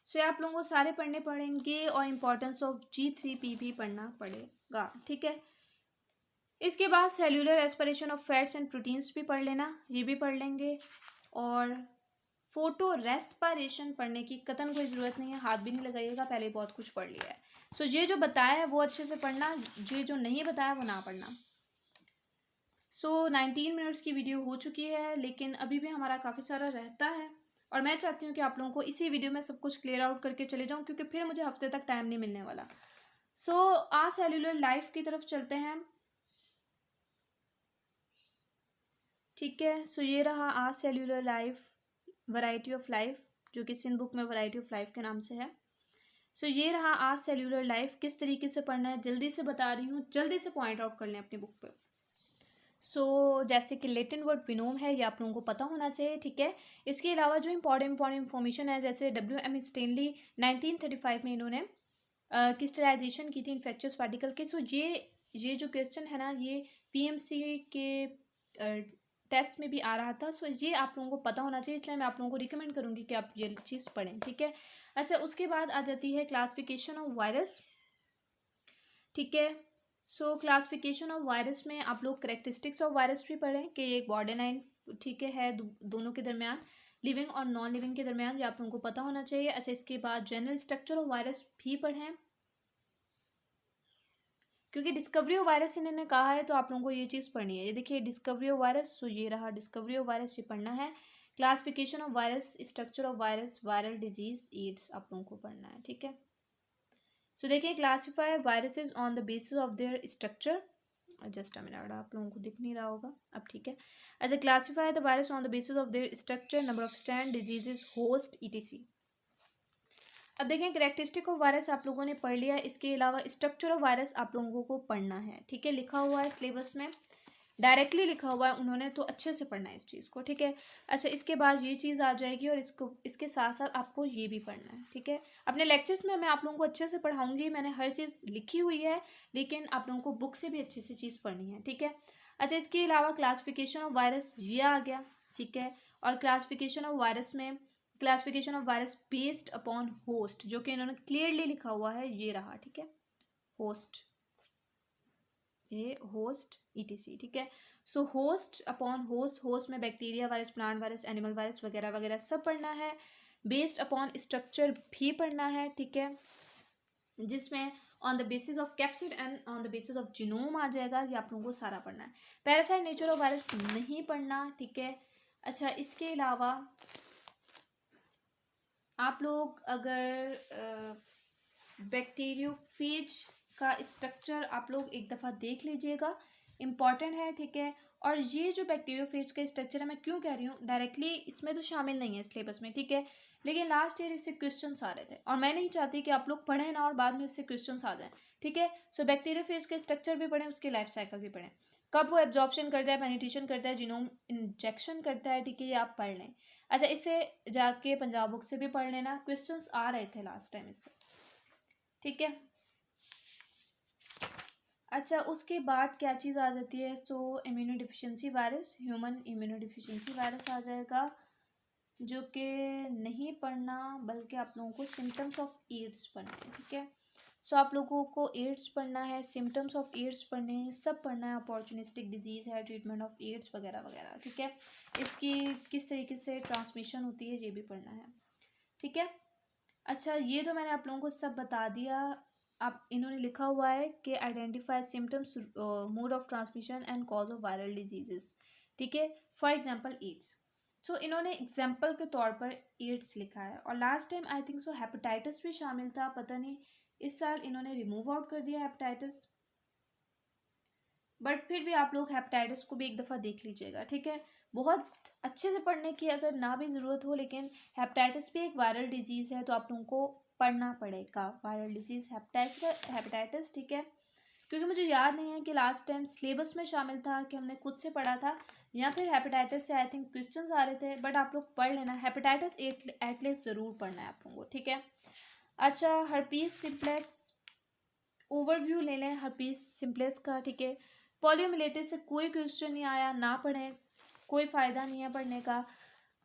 सो आप लोगों को सारे पढ़ने पड़ेंगे, और इम्पोर्टेंस ऑफ G3P भी पढ़ना पड़ेगा, ठीक है। इसके बाद cellular respiration of fats and proteins भी पढ़ लेना, ये भी पढ़ लेंगे। और फोटो रेस्पिरेशन पढ़ने की कतन कोई ज़रूरत नहीं है, हाथ भी नहीं लगाइएगा, पहले बहुत कुछ पढ़ लिया है। सो ये जो बताया है वो अच्छे से पढ़ना, ये जो नहीं बताया वो ना पढ़ना। सो 19 मिनट्स की वीडियो हो चुकी है, लेकिन अभी भी हमारा काफ़ी सारा रहता है, और मैं चाहती हूँ कि आप लोगों को इसी वीडियो में सब कुछ क्लियर आउट करके चले जाऊँ, क्योंकि फिर मुझे हफ्ते तक टाइम नहीं मिलने वाला। सो आज सेल्यूलर लाइफ की तरफ चलते हैं, ठीक है। सो ये रहा आज cellular life, variety of life, जो कि सिंध बुक में वैरायटी ऑफ लाइफ के नाम से है। सो ये रहा आज सेल्यूलर लाइफ। किस तरीके से पढ़ना है जल्दी से बता रही हूँ, जल्दी से पॉइंट आउट कर लें अपनी बुक पे। जैसे कि लेटिन वर्ड बिनोम है, ये आप लोगों को पता होना चाहिए, ठीक है। इसके अलावा जो इंपॉर्टेंट इन्फॉर्मेशन है, जैसे WM स्टेनली 1935 में इन्होंने क्रिस्टलाइजेशन की थी इन्फेक्शियस पार्टिकल के। ये जो क्वेश्चन है ना, ये PMC के टेस्ट में भी आ रहा था। ये आप लोगों को पता होना चाहिए, इसलिए मैं आप लोगों को रिकमेंड करूँगी कि आप ये चीज़ पढ़ें, ठीक है। अच्छा, उसके बाद आ जाती है क्लासिफिकेशन ऑफ वायरस, ठीक है। क्लासिफिकेशन ऑफ वायरस में आप लोग करेक्टरिस्टिक्स ऑफ वायरस भी पढ़ें कि एक बॉर्डरलाइन, ठीक है, दोनों के दरमियान, लिविंग और नॉन लिविंग के दरमियान, ये आप लोगों को पता होना चाहिए। अच्छा, इसके बाद जनरल स्ट्रक्चर ऑफ वायरस भी पढ़ें, क्योंकि डिस्कवरी ऑफ वायरस इन्होंने कहा है तो आप लोगों को ये चीज़ पढ़नी है। ये देखिए डिस्कवरी ऑफ वायरस, ये रहा डिस्कवरी ऑफ वायरस, ये पढ़ना है। Classification of virus, structure of virus, viral disease, AIDS आप लोगों को पढ़ना है, ठीक है। देखिए classify viruses on the basis of their structure, just a minute, आप लोगों को दिख नहीं रहा होगा अब, ठीक है। अच्छा, classify the virus on the basis of their structure, number of strand, diseases, host, ETC। अब देखें करेक्टरिस्टिक ऑफ वायरस आप लोगों ने पढ़ लिया, इसके अलावा स्ट्रक्चर ऑफ वायरस आप लोगों को पढ़ना है, ठीक है। लिखा हुआ है सिलेबस में, डायरेक्टली लिखा हुआ है उन्होंने, तो अच्छे से पढ़ना है इस चीज़ को, ठीक है। अच्छा, इसके बाद ये चीज़ आ जाएगी और इसके साथ साथ आपको ये भी पढ़ना है, ठीक है। अपने लेक्चर्स में मैं आप लोगों को अच्छे से पढ़ाऊंगी, मैंने हर चीज़ लिखी हुई है, लेकिन आप लोगों को बुक से भी अच्छे से चीज़ पढ़नी है, ठीक है। अच्छा, इसके अलावा क्लासिफिकेशन ऑफ वायरस ये आ गया, ठीक है। और क्लासिफिकेशन ऑफ वायरस में classification of virus based upon host, जो कि इन्होंने क्लियरली लिखा हुआ है, ये रहा, ठीक है, होस्ट, ये होस्ट, ETC, ठीक है। होस्ट अपॉन होस्ट, होस्ट में bacteria virus, plant virus, animal virus वगैरह वगैरह सब पढ़ना है। बेस्ड अपॉन स्ट्रक्चर भी पढ़ना है, ठीक है, जिसमें on the basis of capsid and on the basis of genome आ जाएगा, ये आप लोगों को सारा पढ़ना है। पैरासाइट नेचर ऑफ वायरस नहीं पढ़ना, ठीक है। अच्छा, इसके अलावा आप लोग अगर बैक्टीरियोफेज का स्ट्रक्चर आप लोग एक दफ़ा देख लीजिएगा, इम्पॉर्टेंट है, ठीक है। और ये जो बैक्टीरियोफेज का स्ट्रक्चर है, मैं क्यों कह रही हूँ, डायरेक्टली इसमें तो शामिल नहीं है सिलेबस में, ठीक है, लेकिन लास्ट ईयर इससे क्वेश्चंस आ रहे थे और मैं नहीं चाहती कि आप लोग पढ़ें ना और बाद में इससे क्वेश्चंस आ जाएं, ठीक है। बैक्टीरियोफेज का स्ट्रक्चर भी पढ़ें, उसके लाइफ साइकिल भी पढ़ें, कब वो एब्जॉर्प्शन करता है, पेनिट्रेशन करता है, जीनोम इंजेक्शन करता है, ठीक है, ये आप पढ़ लें। अच्छा, इससे जाके पंजाब बुक से भी पढ़ लेना, क्वेश्चंस आ रहे थे लास्ट टाइम इससे, ठीक है। अच्छा, उसके बाद क्या चीज़ आ जाती है, immuno deficiency virus, human immuno deficiency virus आ जाएगा, जो कि नहीं पढ़ना, बल्कि आप लोगों को सिम्टम्स ऑफ एड्स पढ़ना है, ठीक है। आप लोगों को एड्स पढ़ना है, सिम्टम्स ऑफ एड्स पढ़ने हैं, सब पढ़ना है, अपॉर्चुनिस्टिक डिजीज़ है, ट्रीटमेंट ऑफ एड्स वगैरह वगैरह, ठीक है। इसकी किस तरीके से ट्रांसमिशन होती है ये भी पढ़ना है, ठीक है। अच्छा, ये तो मैंने आप लोगों को सब बता दिया। आप इन्होंने लिखा हुआ है कि identify symptoms, mode of transmission and cause of viral diseases, ठीक है, फॉर एग्जांपल एड्स। इन्होंने एग्जांपल के तौर पर एड्स लिखा है, और last time I think hepatitis भी शामिल था, पता नहीं इस साल इन्होंने रिमूव आउट कर दिया हेपेटाइटिस, बट फिर भी आप लोग हेपेटाइटिस को भी एक दफ़ा देख लीजिएगा, ठीक है। बहुत अच्छे से पढ़ने की अगर ना भी ज़रूरत हो, लेकिन हेपेटाइटिस भी एक वायरल डिजीज़ है, तो आप लोगों को पढ़ना पड़ेगा, वायरल डिजीज़ हेपेटाइटिस, ठीक है। क्योंकि मुझे याद नहीं है कि लास्ट टाइम सिलेबस में शामिल था कि हमने खुद से पढ़ा था, या फिर हेपेटाइटिस से आई थिंक क्वेश्चंस आ रहे थे, बट आप लोग पढ़ लेना, हेपेटाइटिस एटलीस्ट ज़रूर पढ़ना है आप लोगों को, ठीक है। अच्छा, हर्पीस सिम्प्लेक्स ओवरव्यू ले लें हर्पीस सिम्प्लेक्स का, ठीक है। पॉलियोमिलेटिस से कोई क्वेश्चन नहीं आया, ना पढ़ें, कोई फ़ायदा नहीं है पढ़ने का।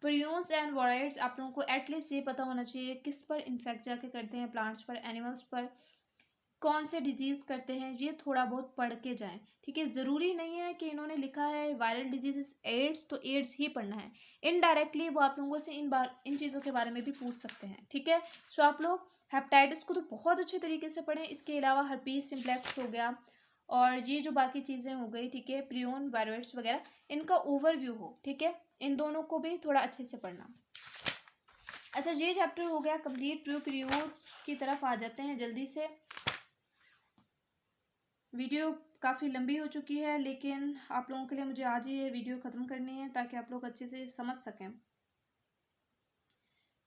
प्रियून्स एंड वॉराइड्स आप लोगों को एटलीस्ट ये पता होना चाहिए किस पर इन्फेक्ट जाके करते हैं, प्लांट्स पर, एनिमल्स पर, कौन से डिजीज़ करते हैं, ये थोड़ा बहुत पढ़ के जाएं, ठीक है। ज़रूरी नहीं है कि इन्होंने लिखा है वायरल डिजीज़ एड्स तो एड्स ही पढ़ना है, इनडायरेक्टली वो आप लोगों से इन चीज़ों के बारे में भी पूछ सकते हैं, ठीक है। आप लोग हेपेटाइटिस को तो बहुत अच्छे तरीके से पढ़ें, इसके अलावा हर्पीस सिम्प्लेक्स हो गया और ये जो बाकी चीज़ें हो गई, ठीक है, प्रियोन वायरस वगैरह, इनका ओवरव्यू हो, ठीक है, इन दोनों को भी थोड़ा अच्छे से पढ़ना। अच्छा, ये चैप्टर हो गया कंप्लीट। प्रोकैरियोट्स की तरफ आ जाते हैं जल्दी से। वीडियो काफ़ी लंबी हो चुकी है, लेकिन आप लोगों के लिए मुझे आज ही ये वीडियो ख़त्म करनी है ताकि आप लोग अच्छे से समझ सकें।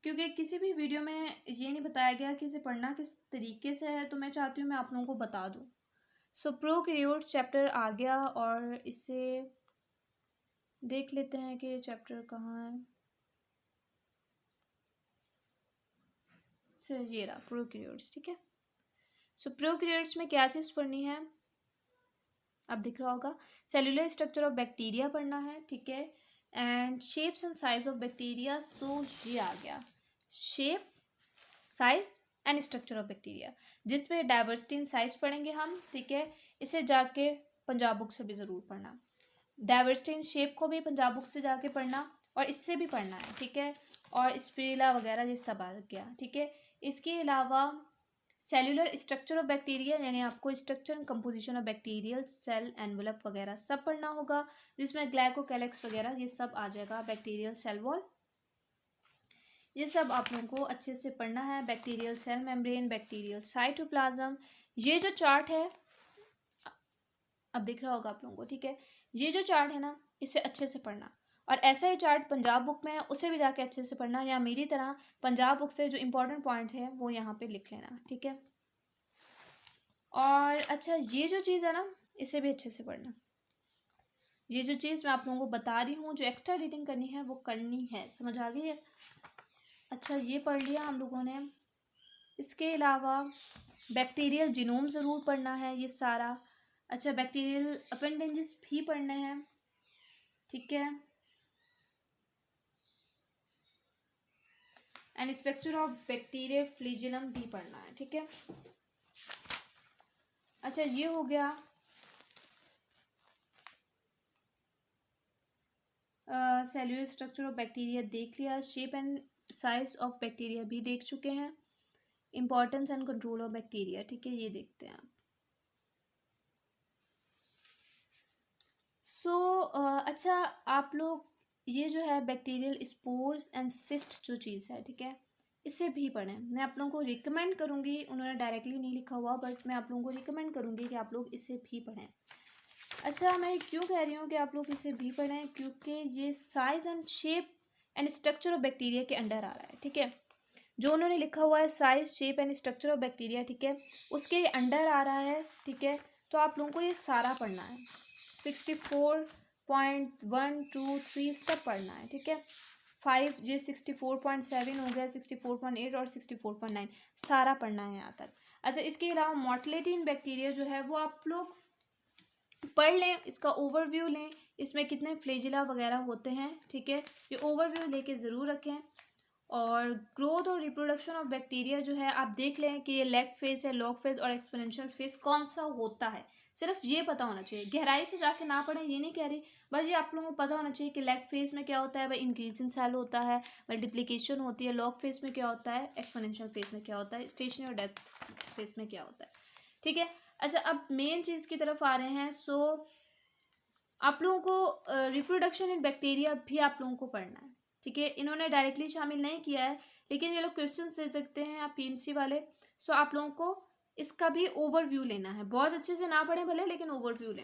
क्योंकि किसी भी वीडियो में ये नहीं बताया गया कि इसे पढ़ना किस तरीके से है, तो मैं चाहती हूँ मैं आप लोगों को बता दूँ। सो प्रोकैरियोट्स चैप्टर आ गया और इससे देख लेते हैं कि चैप्टर कहाँ है। सो ये रहा प्रोकैरियोट्स, ठीक है। सो प्रोकैरियोट्स में क्या चीज़ पढ़नी है, अब दिख रहा होगा। सेलुलर स्ट्रक्चर ऑफ बैक्टीरिया पढ़ना है, ठीक है। And shapes and size of bacteria, so ये आ गया shape, size and structure of bacteria, जिसमें डाइवर्सिटी इन साइज पढ़ेंगे हम, ठीक है। इसे जाके पंजाब बुक से भी ज़रूर पढ़ना। डाइवर्सिटी इन शेप को भी पंजाब बुक से जाके पढ़ना और इससे भी पढ़ना है, ठीक है। और स्पिरुलिना वगैरह ये सब आ गया, ठीक है। इसके अलावा सेलुलर स्ट्रक्चर ऑफ बैक्टीरिया, यानी आपको structure and composition of bacterial cell envelope वगैरह सब पढ़ना होगा, जिसमें ग्लाइकोकैलिक्स वगैरह ये सब आ जाएगा। बैक्टीरियल सेल वॉल, ये सब आप लोगों को अच्छे से पढ़ना है। Bacterial cell membrane, bacterial cytoplasm, ये जो चार्ट है अब दिख रहा होगा आप लोगों को, ठीक है। ये जो चार्ट है ना, इसे अच्छे से पढ़ना। और ऐसा ही चार्ट पंजाब बुक में है, उसे भी जाके अच्छे से पढ़ना, या मेरी तरह पंजाब बुक से जो इंपॉर्टेंट पॉइंट है वो यहाँ पे लिख लेना, ठीक है। और अच्छा, ये जो चीज़ है ना, इसे भी अच्छे से पढ़ना। ये जो चीज़ मैं आप लोगों को बता रही हूँ, जो एक्स्ट्रा रीडिंग करनी है वो करनी है, समझ आ गई है। अच्छा, ये पढ़ लिया हम लोगों ने। इसके अलावा बैक्टीरियल जीनोम ज़रूर पढ़ना है, ये सारा। अच्छा, बैक्टीरियल अपेंडेजेस भी पढ़ने हैं, ठीक है। And structure of bacterial flagellum भी पढ़ना है, ठीक है। अच्छा, ये हो गया सेल्यूलर स्ट्रक्चर ऑफ बैक्टीरिया देख लिया। Shape and size of bacteria भी देख चुके हैं। Importance and control of bacteria, ठीक है, ये देखते हैं आप। अच्छा, आप लोग ये जो है बैक्टीरियल स्पोर्स एंड सिस्ट जो चीज़ है, ठीक है, इसे भी पढ़ें। मैं आप लोगों को रिकमेंड करूँगी, उन्होंने डायरेक्टली नहीं लिखा हुआ, बट मैं आप लोगों को रिकमेंड करूँगी कि आप लोग इसे भी पढ़ें। अच्छा, मैं क्यों कह रही हूँ कि आप लोग इसे भी पढ़ें, क्योंकि ये size and shape and structure of bacteria के अंडर आ रहा है, ठीक है। जो उन्होंने लिखा हुआ है size, shape and structure of bacteria, ठीक है, उसके अंडर आ रहा है, ठीक है। तो आप लोगों को ये सारा पढ़ना है। 64.1, 2, 3 सब पढ़ना है, ठीक है। 5 ये 64.7 हो गया, 64.8 और 64.9 सारा पढ़ना है यहाँ तक। अच्छा, इसके अलावा मोर्टेलिटी इन बैक्टीरिया जो है वो आप लोग पढ़ लें, इसका ओवरव्यू लें, इसमें कितने फ्लैजिला वगैरह होते हैं, ठीक है, ये ओवरव्यू लेके ज़रूर रखें। और ग्रोथ और रिप्रोडक्शन ऑफ बैक्टीरिया जो है आप देख लें कि ये लैग फेज है, लॉग फेज और एक्सपोनेंशियल फेज कौन सा होता है, सिर्फ ये पता होना चाहिए। गहराई से जाके ना पढ़ें, ये नहीं कह रही, बस ये आप लोगों को पता होना चाहिए कि लैग फेज में क्या होता है, भाई इंक्रीजिंग सेल होता है, मल्टीप्लिकेशन होती है। लॉग फेज में क्या होता है, एक्सपोनेंशियल फेज में क्या होता है, स्टेशनरी और डेथ फेज में क्या होता है, ठीक है। अच्छा, अब मेन चीज़ की तरफ आ रहे हैं। सो आप लोगों को रिप्रोडक्शन इन बैक्टीरिया भी आप लोगों को पढ़ना है, ठीक है। इन्होंने डायरेक्टली शामिल नहीं किया है, लेकिन ये लोग क्वेश्चन दे सकते हैं आप पीएमसी वाले। सो आप लोगों को इसका भी ओवरव्यू लेना है, बहुत अच्छे से ना पढ़ें भले, लेकिन ओवरव्यू लें।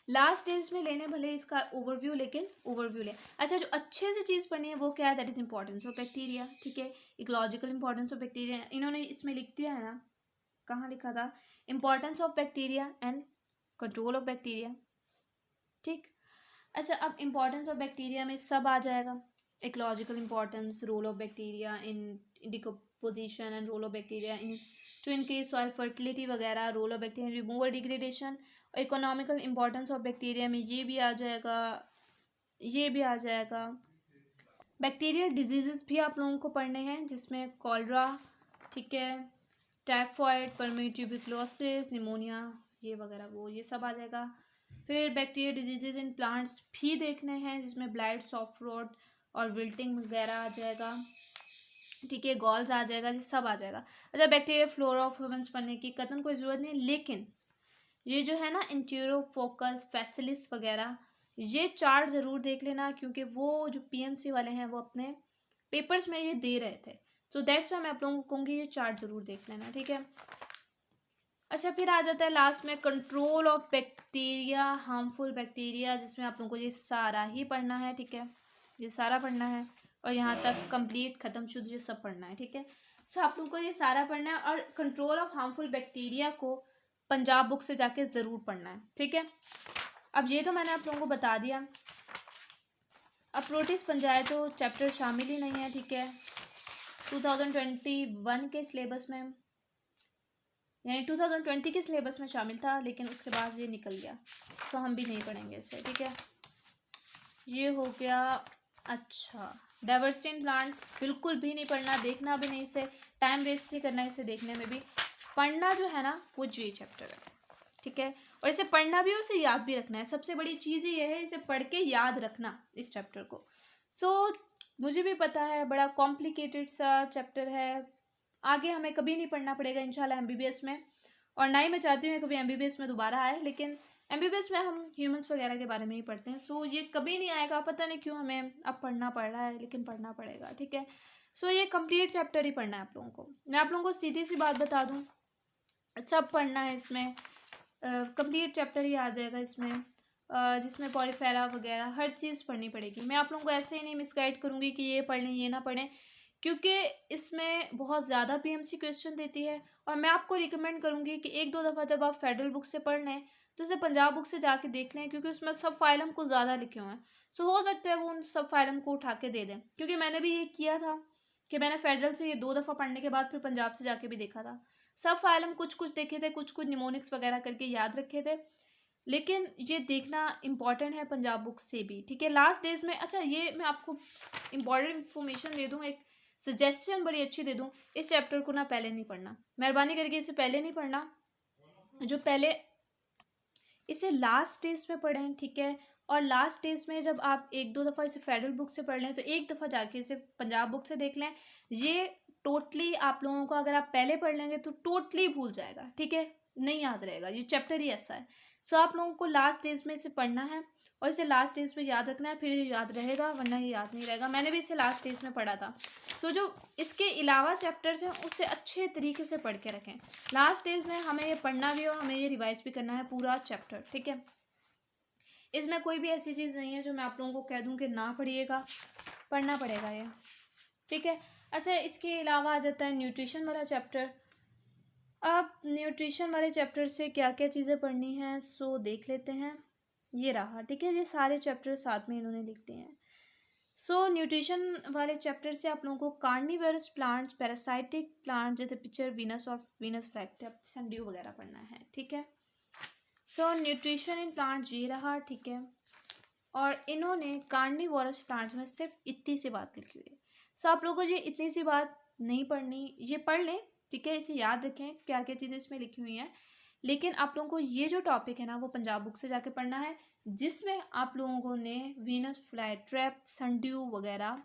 लास्ट स्टेज में लेने भले इसका ओवरव्यू, लेकिन ओवरव्यू लें। अच्छा, जो अच्छे से चीज़ पढ़नी है वो क्या है, that is importance of bacteria, ठीक है। इकोलॉजिकल इंपॉर्टेंस ऑफ बैक्टीरिया इन्होंने इसमें लिख दिया है ना, कहाँ लिखा था, importance of bacteria and control of bacteria, ठीक। अच्छा, अब इंपॉर्टेंस ऑफ बैक्टीरिया में सब आ जाएगा। Ecological importance, role of bacteria in decomposition and role of bacteria in to increase soil fertility वगैरह, role of bacteria removal degradation. और economical importance of bacteria में ये भी आ जाएगा, ये भी आ जाएगा। बैक्टीरियल डिजीज़ भी आप लोगों को पढ़ने हैं, जिसमें कॉलरा, ठीक है, टाइफॉइड, परमी ट्यूबिकुलोसिस, निमोनिया, ये वगैरह वो ये सब आ जाएगा। फिर बैक्टीरियल डिजीजेज इन प्लांट्स भी देखने हैं, जिसमें ब्लाइट, सॉफ्ट रॉट और विल्टिंग वगैरह आ जाएगा, ठीक है, गॉल्स आ जाएगा, ये सब आ जाएगा। अच्छा, बैक्टीरियल फ्लोरा ऑफ ह्यूमंस पढ़ने की कतन कोई ज़रूरत नहीं, लेकिन ये जो है ना इंटेरोफोकस, फैसिलिस वगैरह, ये चार्ट ज़रूर देख लेना, क्योंकि वो जो पीएमसी वाले हैं वो अपने पेपर्स में ये दे रहे थे। तो दैट्स वाई मैं आप लोगों को कहूँगी ये चार्ट ज़रूर देख लेना, ठीक है। अच्छा, फिर आ जाता है लास्ट में control of bacteria, harmful bacteria, जिसमें आप लोगों को ये सारा ही पढ़ना है, ठीक है, ये सारा पढ़ना है। और यहाँ तक कंप्लीट खत्म शुद्ध ये सब पढ़ना है, ठीक है। सो आप लोगों को ये सारा पढ़ना है और कंट्रोल ऑफ हार्मफुल बैक्टीरिया को पंजाब बुक से जाके ज़रूर पढ़ना है, ठीक है। अब ये तो मैंने आप लोगों को बता दिया। अब प्रोटिस पंजायतो चैप्टर शामिल ही नहीं है, ठीक है, 2021 के सिलेबस में, यानी 2020 के सिलेबस में शामिल था, लेकिन उसके बाद ये निकल गया, तो हम भी नहीं पढ़ेंगे इसे, ठीक है। ये हो गया। अच्छा, डाइवर्सिटी इन प्लांट्स बिल्कुल भी नहीं पढ़ना, देखना भी नहीं, इसे टाइम वेस्ट नहीं करना, इसे देखने में भी। पढ़ना जो है ना वो जी चैप्टर है, ठीक है, और इसे पढ़ना भी और इसे याद भी रखना है। सबसे बड़ी चीज़ ये है इसे पढ़ के याद रखना इस चैप्टर को। सो मुझे भी पता है बड़ा कॉम्प्लिकेटेड सा चैप्टर है, आगे हमें कभी नहीं पढ़ना पड़ेगा इंशाल्लाह एमबीबीएस में, और ना ही मैं चाहती हूँ कभी एमबीबीएस में दोबारा आए, लेकिन एमबीबीएस में हम ह्यूमंस वगैरह के बारे में ही पढ़ते हैं। सो ये कभी नहीं आएगा, पता नहीं क्यों हमें अब पढ़ना पड़ रहा है, लेकिन पढ़ना पड़ेगा, ठीक है। सो ये कंप्लीट चैप्टर ही पढ़ना है आप लोगों को। मैं आप लोगों को सीधी सी बात बता दूँ, सब पढ़ना है इसमें, कंप्लीट चैप्टर ही आ जाएगा इसमें, जिसमें पॉलीफेरा वगैरह हर चीज़ पढ़नी पड़ेगी। मैं आप लोगों को ऐसे ही नहीं मिसगाइड करूँगी कि ये पढ़ लें ये ना पढ़ें, क्योंकि इसमें बहुत ज़्यादा पीएमसी क्वेश्चन देती है, और मैं आपको रिकमेंड करूँगी कि एक दो दफ़ा जब आप फेडरल बुक से पढ़ लें तो उसे पंजाब बुक से जाके देख लें, क्योंकि उसमें सब फाइलम को ज़्यादा लिखे हुए हैं। सो हो सकता है वो उन सब फाइलम को उठा के दे दें, क्योंकि मैंने भी ये किया था कि मैंने फेडरल से ये 2 दफ़ा पढ़ने के बाद फिर पंजाब से जाके भी देखा था। सब फाइलम कुछ कुछ देखे थे, कुछ कुछ निमोनिक्स वगैरह करके याद रखे थे, लेकिन ये देखना इम्पॉर्टेंट है पंजाब बुक से भी, ठीक है। लास्ट डेज में, अच्छा ये मैं आपको इम्पॉर्टेंट इन्फॉर्मेशन दे दूँ, एक सजेशन बड़ी अच्छी दे दूँ, इस चैप्टर को ना पहले नहीं पढ़ना, मेहरबानी करके इसे पहले नहीं पढ़ना, जो पहले इसे लास्ट स्टेज में पढ़ें, ठीक है। और लास्ट स्टेज में जब आप एक दो दफ़ा इसे फेडरल बुक से पढ़ लें तो एक दफ़ा जाके इसे पंजाब बुक से देख लें। ये टोटली आप लोगों को, अगर आप पहले पढ़ लेंगे तो टोटली भूल जाएगा, ठीक है, नहीं याद रहेगा, ये चैप्टर ही ऐसा है। सो आप लोगों को लास्ट स्टेज में इसे पढ़ना है और इसे लास्ट स्टेज में याद रखना है, फिर ये याद रहेगा, वरना ये याद नहीं रहेगा। मैंने भी इसे लास्ट स्टेज में पढ़ा था। सो जो इसके अलावा चैप्टर्स हैं उससे अच्छे तरीके से पढ़ के रखें। लास्ट स्टेज में हमें ये पढ़ना भी और हमें ये रिवाइज भी करना है पूरा चैप्टर, ठीक है। इसमें कोई भी ऐसी चीज़ नहीं है जो मैं आप लोगों को कह दूं कि ना पढ़िएगा, पढ़ना पड़ेगा ये, ठीक है। अच्छा, इसके अलावा आ जाता है न्यूट्रिशन वाला चैप्टर। अब न्यूट्रिशन वाले चैप्टर से क्या क्या चीज़ें पढ़नी हैं सो देख लेते हैं। ये रहा, ठीक है, ये सारे चैप्टर साथ में इन्होंने लिख दिए हैं। सो न्यूट्रिशन वाले चैप्टर से आप लोगों को कार्निवरस प्लांट्स, पैरासाइटिक प्लांट्स जैसे पिक्चर वीनस और वीनस फ्लैक्टिस, सनड्यू वगैरह पढ़ना है, ठीक है। सो न्यूट्रिशन इन प्लांट्स ये रहा, ठीक है, और इन्होंने कार्निवोरस प्लांट्स में सिर्फ इतनी सी बात लिखी हुई है। सो आप लोगों को ये इतनी सी बात नहीं पढ़नी, ये पढ़ लें, ठीक है, इसे याद रखें क्या क्या चीज़ें इसमें लिखी हुई हैं, लेकिन आप लोगों को ये जो टॉपिक है ना वो पंजाब बुक से जाके पढ़ना है, जिसमें आप लोगों ने वीनस फ्लाईट्रैप, सनड्यू वगैरह,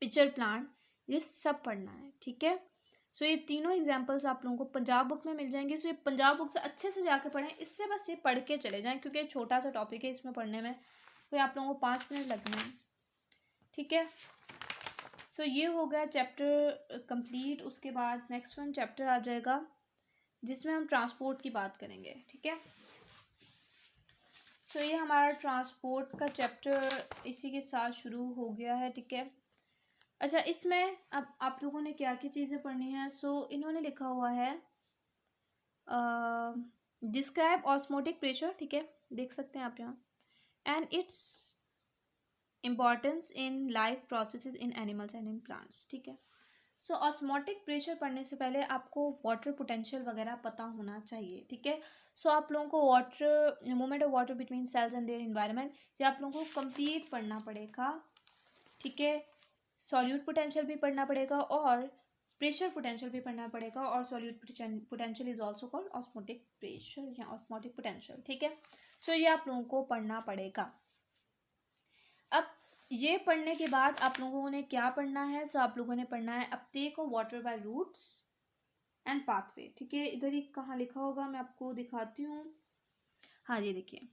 पिक्चर प्लांट, ये सब पढ़ना है, ठीक है। सो ये तीनों एग्जाम्पल्स आप लोगों को पंजाब बुक में मिल जाएंगे। सो ये पंजाब बुक से अच्छे से जाके पढ़ें, इससे बस ये पढ़ के चले जाएं, क्योंकि छोटा सा टॉपिक है, इसमें पढ़ने में तो आप लोगों को 5 मिनट लगने हैं, ठीक है। सो ये हो गया चैप्टर कंप्लीट। उसके बाद नेक्स्ट वन चैप्टर आ जाएगा जिसमें हम ट्रांसपोर्ट की बात करेंगे, ठीक है। सो ये हमारा ट्रांसपोर्ट का चैप्टर इसी के साथ शुरू हो गया है, ठीक है। अच्छा, इसमें अब आप लोगों ने क्या क्या चीज़ें पढ़नी है। सो इन्होंने लिखा हुआ है डिस्क्राइब ऑस्मोटिक प्रेशर, ठीक है, देख सकते हैं आप यहाँ, and it's importance in life processes in animals and in plants, ठीक है। सो ऑस्मोटिक प्रेशर पढ़ने से पहले आपको वाटर पोटेंशियल वगैरह पता होना चाहिए, ठीक है। सो आप लोगों को water, movement of water between cells and their environment, ये आप लोगों को कंप्लीट पढ़ना पड़ेगा, ठीक है। सॉल्यूट पोटेंशियल भी पढ़ना पड़ेगा और प्रेशर पोटेंशियल भी पढ़ना पड़ेगा, और solute potential is also called osmotic pressure या ऑस्मोटिक पोटेंशियल, ठीक है। सो ये आप लोगों को पढ़ना पड़ेगा। अब ये पढ़ने के बाद आप लोगों ने क्या पढ़ना है। सो आप लोगों ने पढ़ना है uptake of water by roots and pathway, ठीक है। इधर ही कहाँ लिखा होगा मैं आपको दिखाती हूँ, हाँ ये देखिए,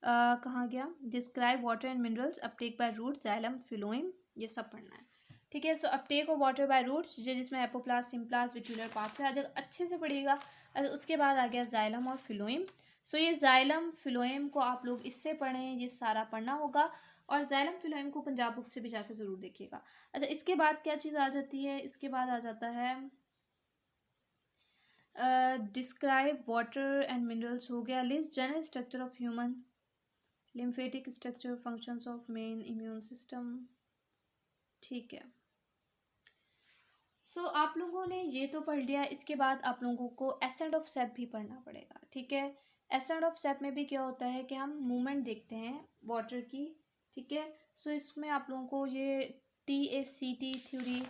कहाँ गया, describe water and minerals, uptake by roots, xylem, phloem, ये सब पढ़ना है, ठीक है। So uptake of water by roots, ये जिसमें एपोप्लास्ट, सिम्प्लास्ट, विट्यूलर पाथवे आ जाएगा, अच्छे से पढ़िएगा। उसके बाद आ गया जाइलम और फिलोइम। सो ये जाइलम फिलोइम को आप लोग इससे पढ़ें, ये सारा पढ़ना होगा। और जाइलम फिलोएम को पंजाब बुक से भी जाकर ज़रूर देखिएगा। अच्छा, इसके बाद क्या चीज़ आ जाती है, इसके बाद आ जाता है डिस्क्राइब वाटर एंड मिनरल्स हो गया, list general structure of human, lymphatic structure, functions of main immune system. ठीक है, सो आप लोगों ने ये तो पढ़ लिया। इसके बाद आप लोगों को एसेंट ऑफ सेप भी पढ़ना पड़ेगा। ठीक है, एसेंट ऑफ सेप में भी क्या होता है कि हम मूवमेंट देखते हैं वाटर की। ठीक है, सो इसमें आप लोगों को ये TACT थ्योरी,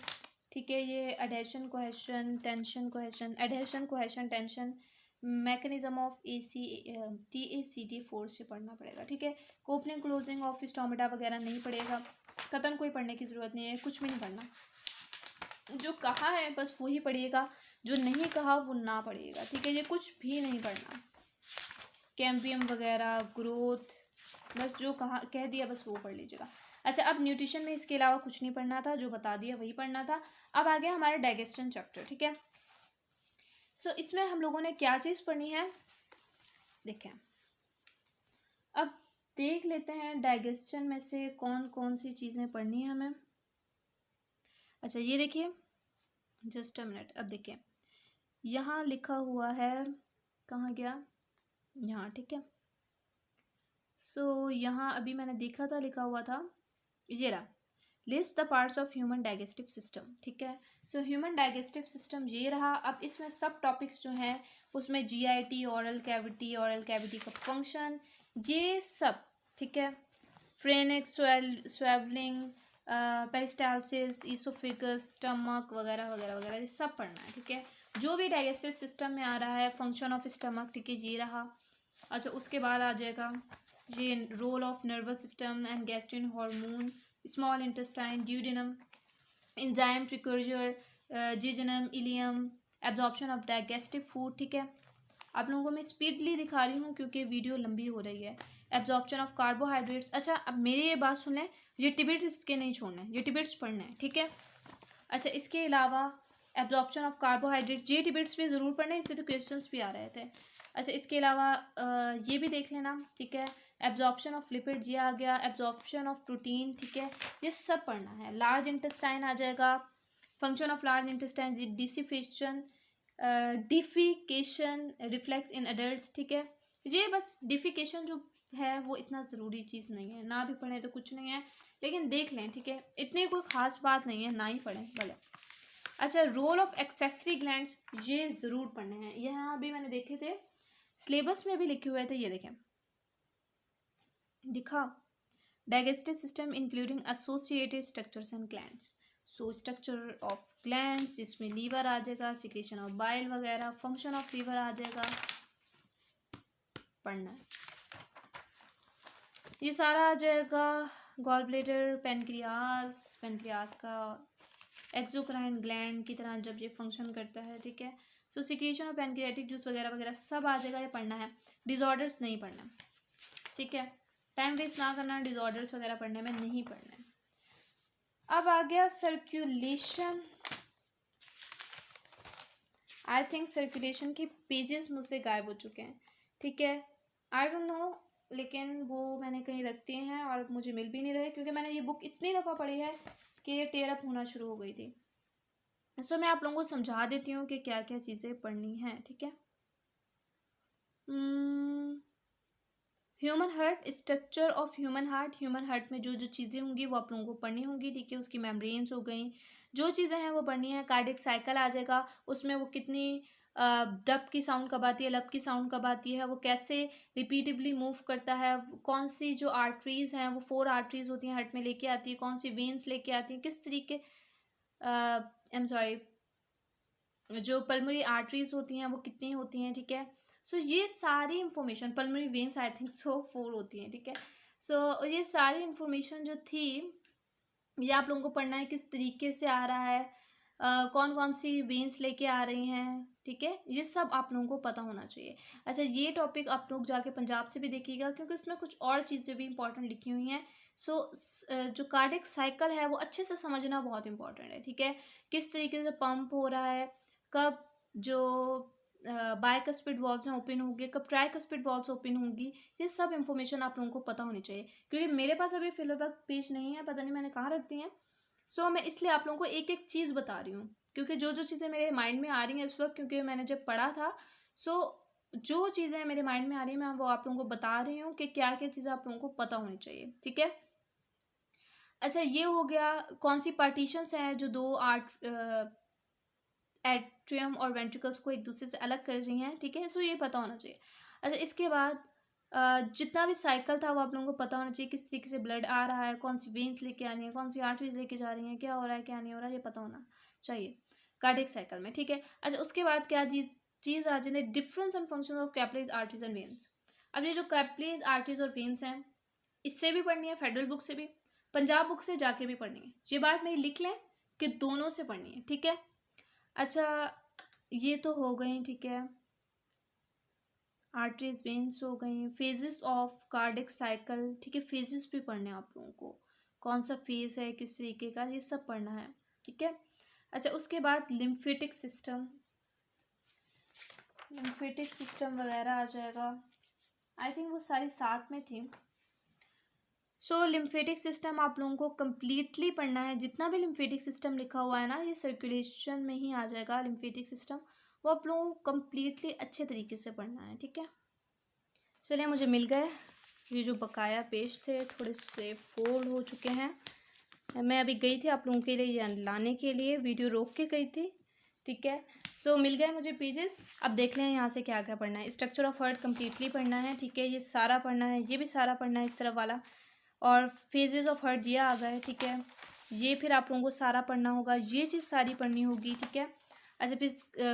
ठीक है, ये adhesion cohesion tension cohesion, adhesion cohesion tension, mechanism of TACT force से पढ़ना पड़ेगा। ठीक है, ओपनिंग क्लोजिंग ऑफ स्टोमेटा वगैरह नहीं पड़ेगा, कतन कोई पढ़ने की ज़रूरत नहीं है, कुछ भी नहीं पढ़ना। जो कहा है बस वही पढ़िएगा, जो नहीं कहा वो ना पढ़िएगा। ठीक है, ये कुछ भी नहीं पढ़ना, कैम्बियम वगैरह, ग्रोथ, बस जो कहा कह दिया बस वो पढ़ लीजिएगा। अच्छा, अब न्यूट्रिशन में इसके अलावा कुछ नहीं पढ़ना था, जो बता दिया वही पढ़ना था। अब आ गया हमारा डाइजेशन चैप्टर। ठीक है, सो इसमें हम लोगों ने क्या चीज़ पढ़नी है, देखें अब देख लेते हैं डाइजेशन में से कौन कौन सी चीज़ें पढ़नी है हमें। अच्छा, ये देखिए, जस्ट अ मिनट, अब देखिए यहाँ लिखा हुआ है, कहाँ गया, यहाँ। ठीक है, सो यहाँ अभी मैंने देखा था, लिखा हुआ था, ये रहा, list the parts of human digestive system. ठीक है, सो ह्यूमन डाइजेस्टिव सिस्टम ये रहा। अब इसमें सब टॉपिक्स जो हैं उसमें GIT, ऑरल कैविटी का फंक्शन, ये सब। ठीक है, फ्रेनिक्स, स्वेवलिंग, पेरिस्टालसिस, ईसोफेगस, स्टमक वगैरह वगैरह वगैरह, ये सब पढ़ना है। ठीक है, जो भी डाइजेस्टिव सिस्टम में आ रहा है, फंक्शन ऑफ स्टमक, ठीक है, ये रहा। अच्छा, उसके बाद आ जाएगा ये role of nervous system and gastrin hormone, small intestine, duodenum, enzyme precursor, jejunum, ileum, absorption of digestive food. ठीक है, आप लोगों को मैं स्पीडली दिखा रही हूँ क्योंकि वीडियो लंबी हो रही है। Absorption of carbohydrates. अच्छा, अब मेरी ये बात सुन लें, ये टिबिट्स इसके नहीं छोड़ना है, ये टिबिट्स पढ़ना है। ठीक है, अच्छा, इसके अलावा एब्जॉर्प्शन ऑफ कार्बोहाइड्रेट्स, ये टिबिट्स भी ज़रूर पढ़ना है, इससे तो क्वेश्चंस भी आ रहे थे। अच्छा, इसके अलावा ये भी देख लेना। ठीक है, एब्जॉर्प्शन ऑफ लिपिड ये आ गया, एब्जॉर्प्शन ऑफ प्रोटीन। ठीक है, ये सब पढ़ना है। लार्ज इंटेस्टाइन आ जाएगा, function of large intestine, desiccation, defecation reflex in adults. ठीक है, ये बस डिफिकेशन जो है वो इतना ज़रूरी चीज़ नहीं है, ना भी पढ़ें तो कुछ नहीं है, लेकिन देख लें। ठीक है, इतनी कोई ख़ास बात नहीं है, ना ही पढ़ें भले। अच्छा, रोल ऑफ एक्सेसरी ग्लैंड्स, ये ज़रूर पढ़ने हैं। यहाँ भी मैंने देखे थे, सिलेबस में भी लिखे हुए थे, ये देखें दिखा, digestive system including associated structures and glands. So structure of glands, इसमें लीवर आ जाएगा, सिक्रेशन ऑफ बाइल वगैरह, फंक्शन ऑफ लीवर आ जाएगा, पढ़ना है। ये सारा आ जाएगा, गॉल ब्लैडर, पेनक्रियास का एक्सोक्राइन ग्लैंड की तरह जब ये फंक्शन करता है। ठीक है, सो सिक्रेशन ऑफ पैनक्रियाटिक जूस वगैरह वगैरह सब आ जाएगा, ये पढ़ना है। डिजॉर्डर्स नहीं पढ़ना। ठीक है, टाइम वेस्ट ना करना, डिजॉर्डर्स वगैरह पढ़ने में नहीं पढ़ना है। अब आ गया सर्कुलेशन। आई थिंक सर्कुलेशन के पेजेस मुझसे गायब हो चुके हैं। ठीक है, आई डोंट नो, लेकिन वो मैंने कहीं रख दिए हैं और मुझे मिल भी नहीं रहे, क्योंकि मैंने ये बुक इतनी दफ़ा पढ़ी है कि ये टेयर अप होना शुरू हो गई थी। सो मैं आप लोगों को समझा देती हूँ कि क्या क्या चीज़ें पढ़नी हैं। ठीक है, human heart, structure of human heart में जो जो चीज़ें होंगी वो आप लोगों को पढ़नी होंगी। ठीक है, उसकी मेम्ब्रेन्स हो गई, जो चीज़ें हैं वो पढ़नी है। कार्डियक साइकिल आ जाएगा, उसमें वो कितनी डब की साउंड कब आती है, लब की साउंड कब आती है, वो कैसे रिपीटिवली मूव करता है, कौन सी जो आर्टरीज़ हैं वो 4 आर्टरीज़ होती हैं हार्ट में लेके आती है, कौन सी वेन्स लेके आती हैं, किस तरीके जो पल्मोनरी आर्टरीज़ होती हैं वो कितनी होती हैं। ठीक है, सो ये सारी information, pulmonary veins I think 4 होती हैं। ठीक है, सो ये सारी इंफॉर्मेशन जो थी ये आप लोगों को पढ़ना है, किस तरीके से आ रहा है, कौन कौन सी वेन्स लेके आ रही हैं। ठीक है, ये सब आप लोगों को पता होना चाहिए। अच्छा, ये टॉपिक आप लोग जाके पंजाब से भी देखिएगा, क्योंकि उसमें कुछ और चीज़ें भी इंपॉर्टेंट लिखी हुई हैं। सो जो कार्डियक साइकिल है वो अच्छे से समझना बहुत इंपॉर्टेंट है। ठीक है, किस तरीके से पंप हो रहा है, कब जो बायकस्पिड वॉल्व्स हैं ओपन होंगे, कब ट्राइकस्पिड वॉल्व्स ओपन होंगी, ये सब इन्फॉर्मेशन आप लोगों को पता होनी चाहिए। क्योंकि मेरे पास अभी फिलहाल पेज नहीं है, पता नहीं मैंने कहाँ रख दी हैं। सो मैं इसलिए आप लोगों को एक एक चीज़ बता रही हूँ, क्योंकि जो जो चीज़ें मेरे माइंड में आ रही हैं इस वक्त, क्योंकि मैंने जब पढ़ा था, सो जो चीज़ें मेरे माइंड में आ रही हैं मैं वो आप लोगों को बता रही हूँ कि क्या क्या चीज़ें आप लोगों को पता होनी चाहिए, ठीक है। अच्छा, ये हो गया कौन सी पार्टीशंस हैं जो दो एट्रियम और वेंट्रिकल्स को एक दूसरे से अलग कर रही हैं, ठीक है। सो ये पता होना चाहिए। अच्छा, इसके बाद जितना भी साइकिल था वो आप लोगों को पता होना चाहिए, किस तरीके से ब्लड आ रहा है, कौन सी वेन्स लेके आ रही है, कौन सी आर्टरीज लेके जा रही हैं, क्या हो रहा है क्या नहीं हो रहा है, ये पता होना चाहिए कार्डियक साइकिल में, ठीक है। अच्छा, उसके बाद क्या चीज़ आ जाती है, difference and function of capillaries arteries and veins. अब ये जो कैपिलरीज आर्टरीज और वेन्स हैं, इससे भी पढ़नी है, फेडरल बुक से भी, पंजाब बुक से जाके भी पढ़नी है। ये बात मेरी लिख लें कि दोनों से पढ़नी है, ठीक है। अच्छा, ये तो हो गई, ठीक है, आर्टरीज वेन्स हो गई, फेजेस ऑफ कार्डिक साइकिल, ठीक है, फेजेस भी पढ़ने हैं आप लोगों को, कौन सा फेज है किस तरीके का, ये सब पढ़ना है, ठीक है। अच्छा, उसके बाद लिम्फेटिक सिस्टम वगैरह आ जाएगा, आई थिंक वो सारी साथ में थी। सो लिम्फेटिक सिस्टम आप लोगों को कम्प्लीटली पढ़ना है, जितना भी लिम्फेटिक सिस्टम लिखा हुआ है ना, ये सर्कुलेशन में ही आ जाएगा लिम्फेटिक सिस्टम, वो आप लोगों को कम्प्लीटली अच्छे तरीके से पढ़ना है, ठीक है। चलिए, मुझे मिल गए ये जो बकाया पेज थे, थोड़े से फोल्ड हो चुके हैं। मैं अभी गई थी आप लोगों के लिए लाने के लिए, वीडियो रोक के गई थी, ठीक है। सो मिल गए मुझे पेजेस। अब देख लें यहाँ से क्या क्या पढ़ना है। स्ट्रक्चर ऑफ हार्ट कम्प्लीटली पढ़ना है, ठीक है, ये सारा पढ़ना है, ये भी सारा पढ़ना है इस तरफ वाला, और फेजेस ऑफ हार्ट ये आ गए, ठीक है, ये फिर आप लोगों को सारा पढ़ना होगा, ये चीज़ सारी पढ़नी होगी, ठीक है। अच्छा,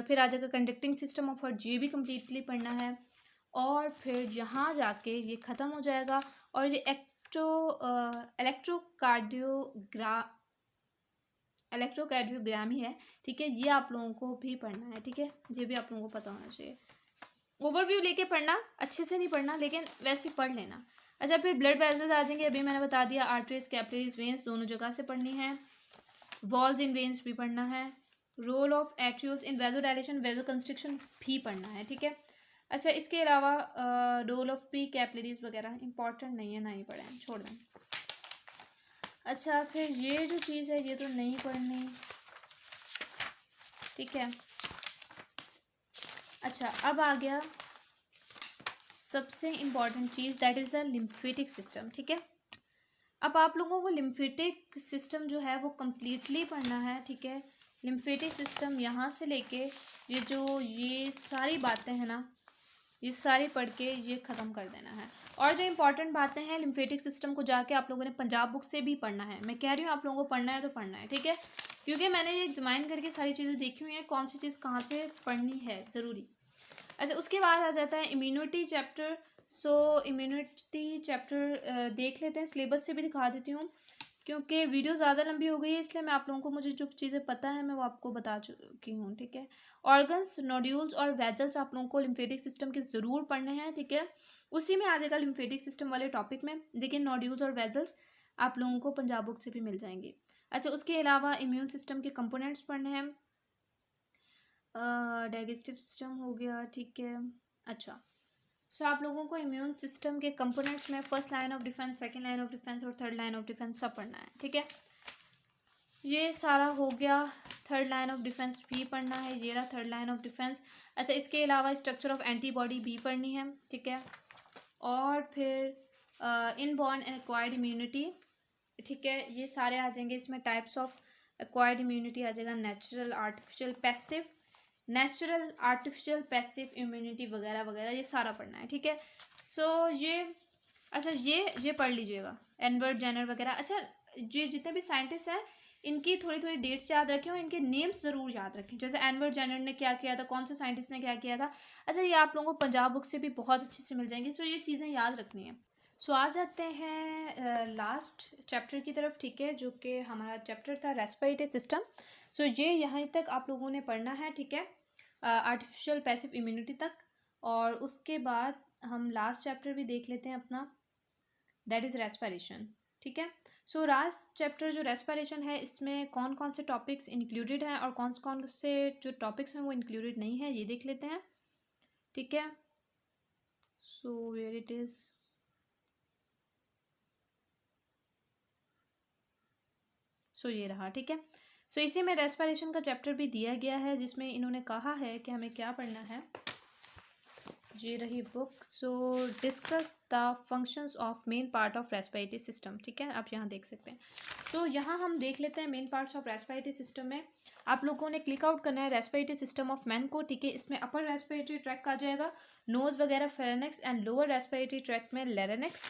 फिर आ जाएगा कंडक्टिंग सिस्टम ऑफ हार्ट, ये भी कम्प्लीटली पढ़ना है, और फिर यहाँ जाके ये ख़त्म हो जाएगा। और ये इलेक्ट्रोकार्डियोग्राम ही है, ठीक है, ये आप लोगों को भी पढ़ना है, ठीक है, ये भी आप लोगों को पता होना चाहिए। ओवरव्यू लेके पढ़ना, अच्छे से नहीं पढ़ना, लेकिन वैसे ही पढ़ लेना। अच्छा, फिर ब्लड वेसल्स आ जाएंगे, अभी मैंने बता दिया, आर्टरीज कैपिलरीज वेन्स दोनों जगह से पढ़नी है, वॉल्स इन वेन्स भी पढ़ना है, role of arterioles in vasodilation vasoconstriction भी पढ़ना है, ठीक है। अच्छा, इसके अलावा रोल ऑफ प्री कैपिलरीज वगैरह इंपॉर्टेंट नहीं है, ना ही पढ़ें, छोड़ दें। अच्छा, फिर ये जो चीज़ है ये तो नहीं पढ़नी, ठीक है। अच्छा, अब आ गया सबसे important cheese, that is the lymphatic system, ठीक है। अब आप लोगों को लिम्फेटिक सिस्टम जो है वो कम्प्लीटली पढ़ना है, ठीक है। लिम्फेटिक सिस्टम यहाँ से लेके ये सारी बातें हैं ना, ये सारी पढ़ के ये ख़त्म कर देना है। और जो इंपॉर्टेंट बातें हैं लिम्फेटिक सिस्टम को जाके आप लोगों ने पंजाब बुक से भी पढ़ना है। मैं कह रही हूँ आप लोगों को पढ़ना है तो पढ़ना है, ठीक है, क्योंकि मैंने ये एग्जामाइन करके सारी चीज़ें देखी हुई हैं, कौन सी चीज़ कहाँ से पढ़नी है ज़रूरी। अच्छा, उसके बाद आ जाता है इम्यूनिटी चैप्टर। सो इम्यूनिटी चैप्टर देख लेते हैं, सिलेबस से भी दिखा देती हूँ, क्योंकि वीडियो ज़्यादा लंबी हो गई है, इसलिए मैं आप लोगों को मुझे जो चीज़ें पता है मैं वो आपको बता चुकी हूँ, ठीक है। ऑर्गन्स, नोड्यूल्स और वेजल्स आप लोगों को लिम्फेटिक सिस्टम के ज़रूर पढ़ने हैं, ठीक है, उसी में आ जाएगा लिम्फेटिक सिस्टम वाले टॉपिक में, लेकिन नोड्यूल्स और वेजल्स आप लोगों को पंजाब बुक से भी मिल जाएंगे। अच्छा, उसके अलावा इम्यून सिस्टम के कंपोनेंट्स पढ़ने हैं, डाइजेस्टिव सिस्टम हो गया, ठीक है। अच्छा, सो आप लोगों को इम्यून सिस्टम के कंपोनेंट्स में first line of defence, second line of defence और थर्ड लाइन ऑफ डिफेंस सब पढ़ना है, ठीक है। ये सारा हो गया, थर्ड लाइन ऑफ डिफेंस भी पढ़ना है, ये रहा थर्ड लाइन ऑफ डिफेंस। अच्छा, इसके अलावा स्ट्रक्चर ऑफ एंटीबॉडी भी पढ़नी है, ठीक है, और फिर इनबॉर्न एंड एक्वायर्ड इम्यूनिटी, ठीक है, ये सारे आ जाएंगे इसमें। टाइप्स ऑफ एक्वायर्ड इम्यूनिटी आ जाएगा, नेचुरल आर्टिफिशियल पैसिव इम्यूनिटी वगैरह वगैरह, ये सारा पढ़ना है, ठीक है। सो ये अच्छा, ये पढ़ लीजिएगा, एडवर्ड जेनर वगैरह। अच्छा, ये जितने भी साइंटिस्ट हैं इनकी थोड़ी थोड़ी डेट्स याद रखें और इनके नेम्स ज़रूर याद रखें, जैसे एडवर्ड जेनर ने क्या किया था, कौन से साइंटिस्ट ने क्या किया था। अच्छा, ये आप लोगों को पंजाब बुक से भी बहुत अच्छे से मिल जाएंगी, सो ये चीज़ें याद रखनी है। सो आ जाते हैं लास्ट चैप्टर की तरफ, ठीक है, जो कि हमारा चैप्टर था रेस्पिरेटरी सिस्टम। सो ये यहाँ तक आप लोगों ने पढ़ना है, ठीक है, आर्टिफिशियल पैसिव इम्यूनिटी तक, और उसके बाद हम लास्ट चैप्टर भी देख लेते हैं अपना, दैट इज़ रेस्पिरेशन, ठीक है। सो लास्ट चैप्टर जो रेस्पिरेशन है, इसमें कौन कौन से टॉपिक्स इंक्लूडेड हैं और कौन कौन से जो टॉपिक्स हैं वो इंक्लूडेड नहीं है, ये देख लेते हैं। ठीक है। सो वेयर इट इज, सो ये रहा, ठीक है। सो इसी में रेस्पिरेशन का चैप्टर भी दिया गया है जिसमें इन्होंने कहा है कि हमें क्या पढ़ना है। ये रही book. So discuss the functions of main part of respiratory system, ठीक है, आप यहाँ देख सकते हैं। तो यहाँ हम देख लेते हैं main parts of respiratory system में आप लोगों ने क्लिक आउट करना है रेस्पिरेटरी सिस्टम ऑफ मैन को, ठीक है। इसमें अपर रेस्पिरेटरी ट्रैक्ट आ जाएगा, नोज वगैरह फेरेनेक्स, एंड लोअर रेस्पिरेटरी ट्रैक्ट में लेरेनेक्स,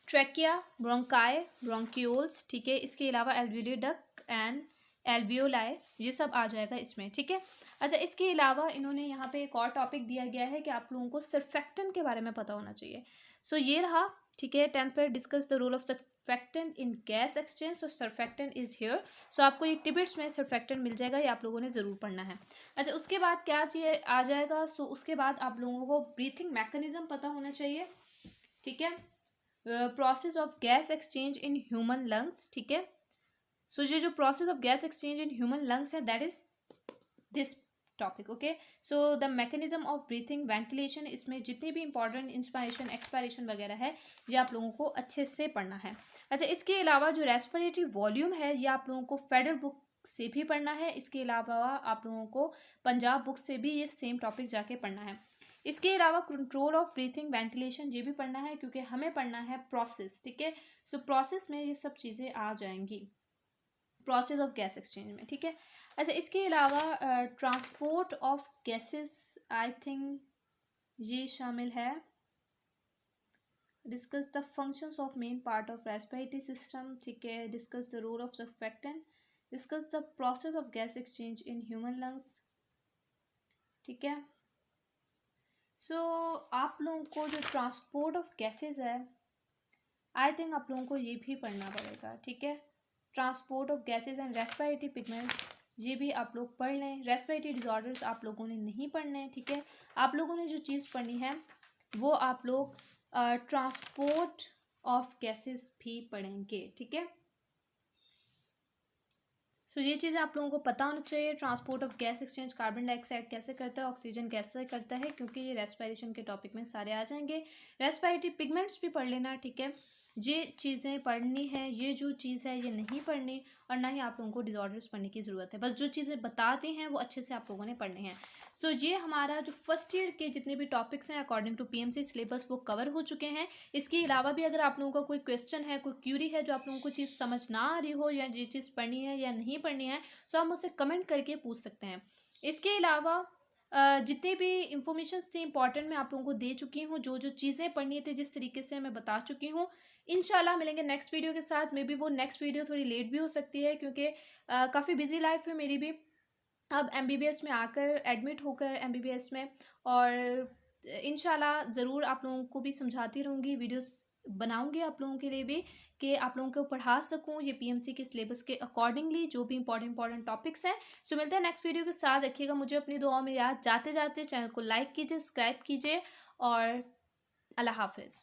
ट्रैकिया, ब्रोंकाई, ब्रोंक्यूल्स, ठीक है। इसके अलावा एल्वियोली डक्ट एंड एल्वियोलाई, ये सब आ जाएगा इसमें, ठीक है। अच्छा, इसके अलावा इन्होंने यहाँ पे एक और टॉपिक दिया गया है कि आप लोगों को सर्फेक्टेंट के बारे में पता होना चाहिए। सो ये रहा, ठीक है। 10th पर discuss the role of surfactant in gas exchange. So surfactant is here. So आपको ये टिबिट्स में सर्फेक्टेंट मिल जाएगा, ये आप लोगों ने ज़रूर पढ़ना है। अच्छा, उसके बाद क्या चाहिए आ जाएगा। सो उसके बाद आप लोगों को ब्रीथिंग मैकेनिज्म पता होना चाहिए, ठीक है। Process of gas exchange in human lungs, ठीक है। सो ये जो process of gas exchange in human lungs है, that is this topic, okay. So the mechanism of breathing, ventilation, इसमें जितनी भी इंपॉर्टेंट इंस्पायरेशन एक्सपायरेशन वगैरह है ये आप लोगों को अच्छे से पढ़ना है। अच्छा, इसके अलावा जो रेस्पिरेटरी वॉल्यूम है ये आप लोगों को फेडरल बुक से भी पढ़ना है। इसके अलावा आप लोगों को पंजाब बुक से भी ये सेम टॉपिक जाके पढ़ना है। इसके अलावा कंट्रोल ऑफ ब्रीथिंग, वेंटिलेशन, ये भी पढ़ना है क्योंकि हमें पढ़ना है प्रोसेस, ठीक है। सो प्रोसेस में ये सब चीज़ें आ जाएंगी, प्रोसेस ऑफ गैस एक्सचेंज में, ठीक है। अच्छा, इसके अलावा transport of gases, I think ये शामिल है। Discuss the functions of main part of respiratory system, ठीक है। Discuss the role of surfactant, discuss the process of gas exchange in human lungs, ठीक है। सो आप लोगों को जो ट्रांसपोर्ट ऑफ गैसेस है, आई थिंक आप लोगों को ये भी पढ़ना पड़ेगा, ठीक है। Transport of gases and respiratory pigments, ये भी आप लोग पढ़ लें। रेस्पिरेटरी डिसऑर्डर्स आप लोगों ने नहीं पढ़ने हैं, ठीक है। आप लोगों ने जो चीज़ पढ़नी है वो आप लोग ट्रांसपोर्ट ऑफ गैसेस भी पढ़ेंगे, ठीक है। सो ये चीज़ें आप लोगों को पता होना चाहिए। Transport of gas exchange, carbon dioxide कैसे करता है, ऑक्सीजन कैसे करता है, क्योंकि ये रेस्पिरेशन के टॉपिक में सारे आ जाएंगे। रेस्पिरेटरी पिगमेंट्स भी पढ़ लेना, ठीक है। ये चीज़ें पढ़नी है, ये जो चीज़ है ये नहीं पढ़नी, और ना ही आप लोगों को डिसऑर्डर्स पढ़ने की ज़रूरत है। बस जो चीज़ें बताती हैं वो अच्छे से आप लोगों ने पढ़नी है। सो ये हमारा जो फर्स्ट ईयर के जितने भी टॉपिक्स हैं अकॉर्डिंग टू पीएमसी सिलेबस वो कवर हो चुके हैं। इसके अलावा भी अगर आप लोगों का कोई क्वेश्चन है, कोई क्यूरी है, जो आप लोगों को चीज़ समझ ना आ रही हो, या ये चीज़ पढ़नी है या नहीं पढ़नी है, सो आप मुझसे कमेंट करके पूछ सकते हैं। इसके अलावा जितनी भी इंफॉर्मेशन थी इंपॉर्टेंट मैं आप लोगों को दे चुकी हूँ, जो जो चीज़ें पढ़नी थी जिस तरीके से मैं बता चुकी हूँ। इंशाल्लाह मिलेंगे नेक्स्ट वीडियो के साथ। मे बी वो नेक्स्ट वीडियो थोड़ी लेट भी हो सकती है क्योंकि काफ़ी बिजी लाइफ है मेरी भी, अब एमबीबीएस में आकर एडमिट होकर एमबीबीएस में, और इंशाल्लाह ज़रूर आप लोगों को भी समझाती रहूँगी, वीडियोस बनाऊँगी आप लोगों के लिए भी, कि आप लोगों को पढ़ा सकूँ ये पीएमसी के सिलेबस के अकॉर्डिंगली जो भी इंपॉर्टेंट टॉपिक्स हैं। सो मिलते हैं नेक्स्ट वीडियो के साथ। रखिएगा मुझे अपनी दुआओं में याद। जाते जाते चैनल को लाइक कीजिए, सब्सक्राइब कीजिए, और अल्लाह हाफिज़।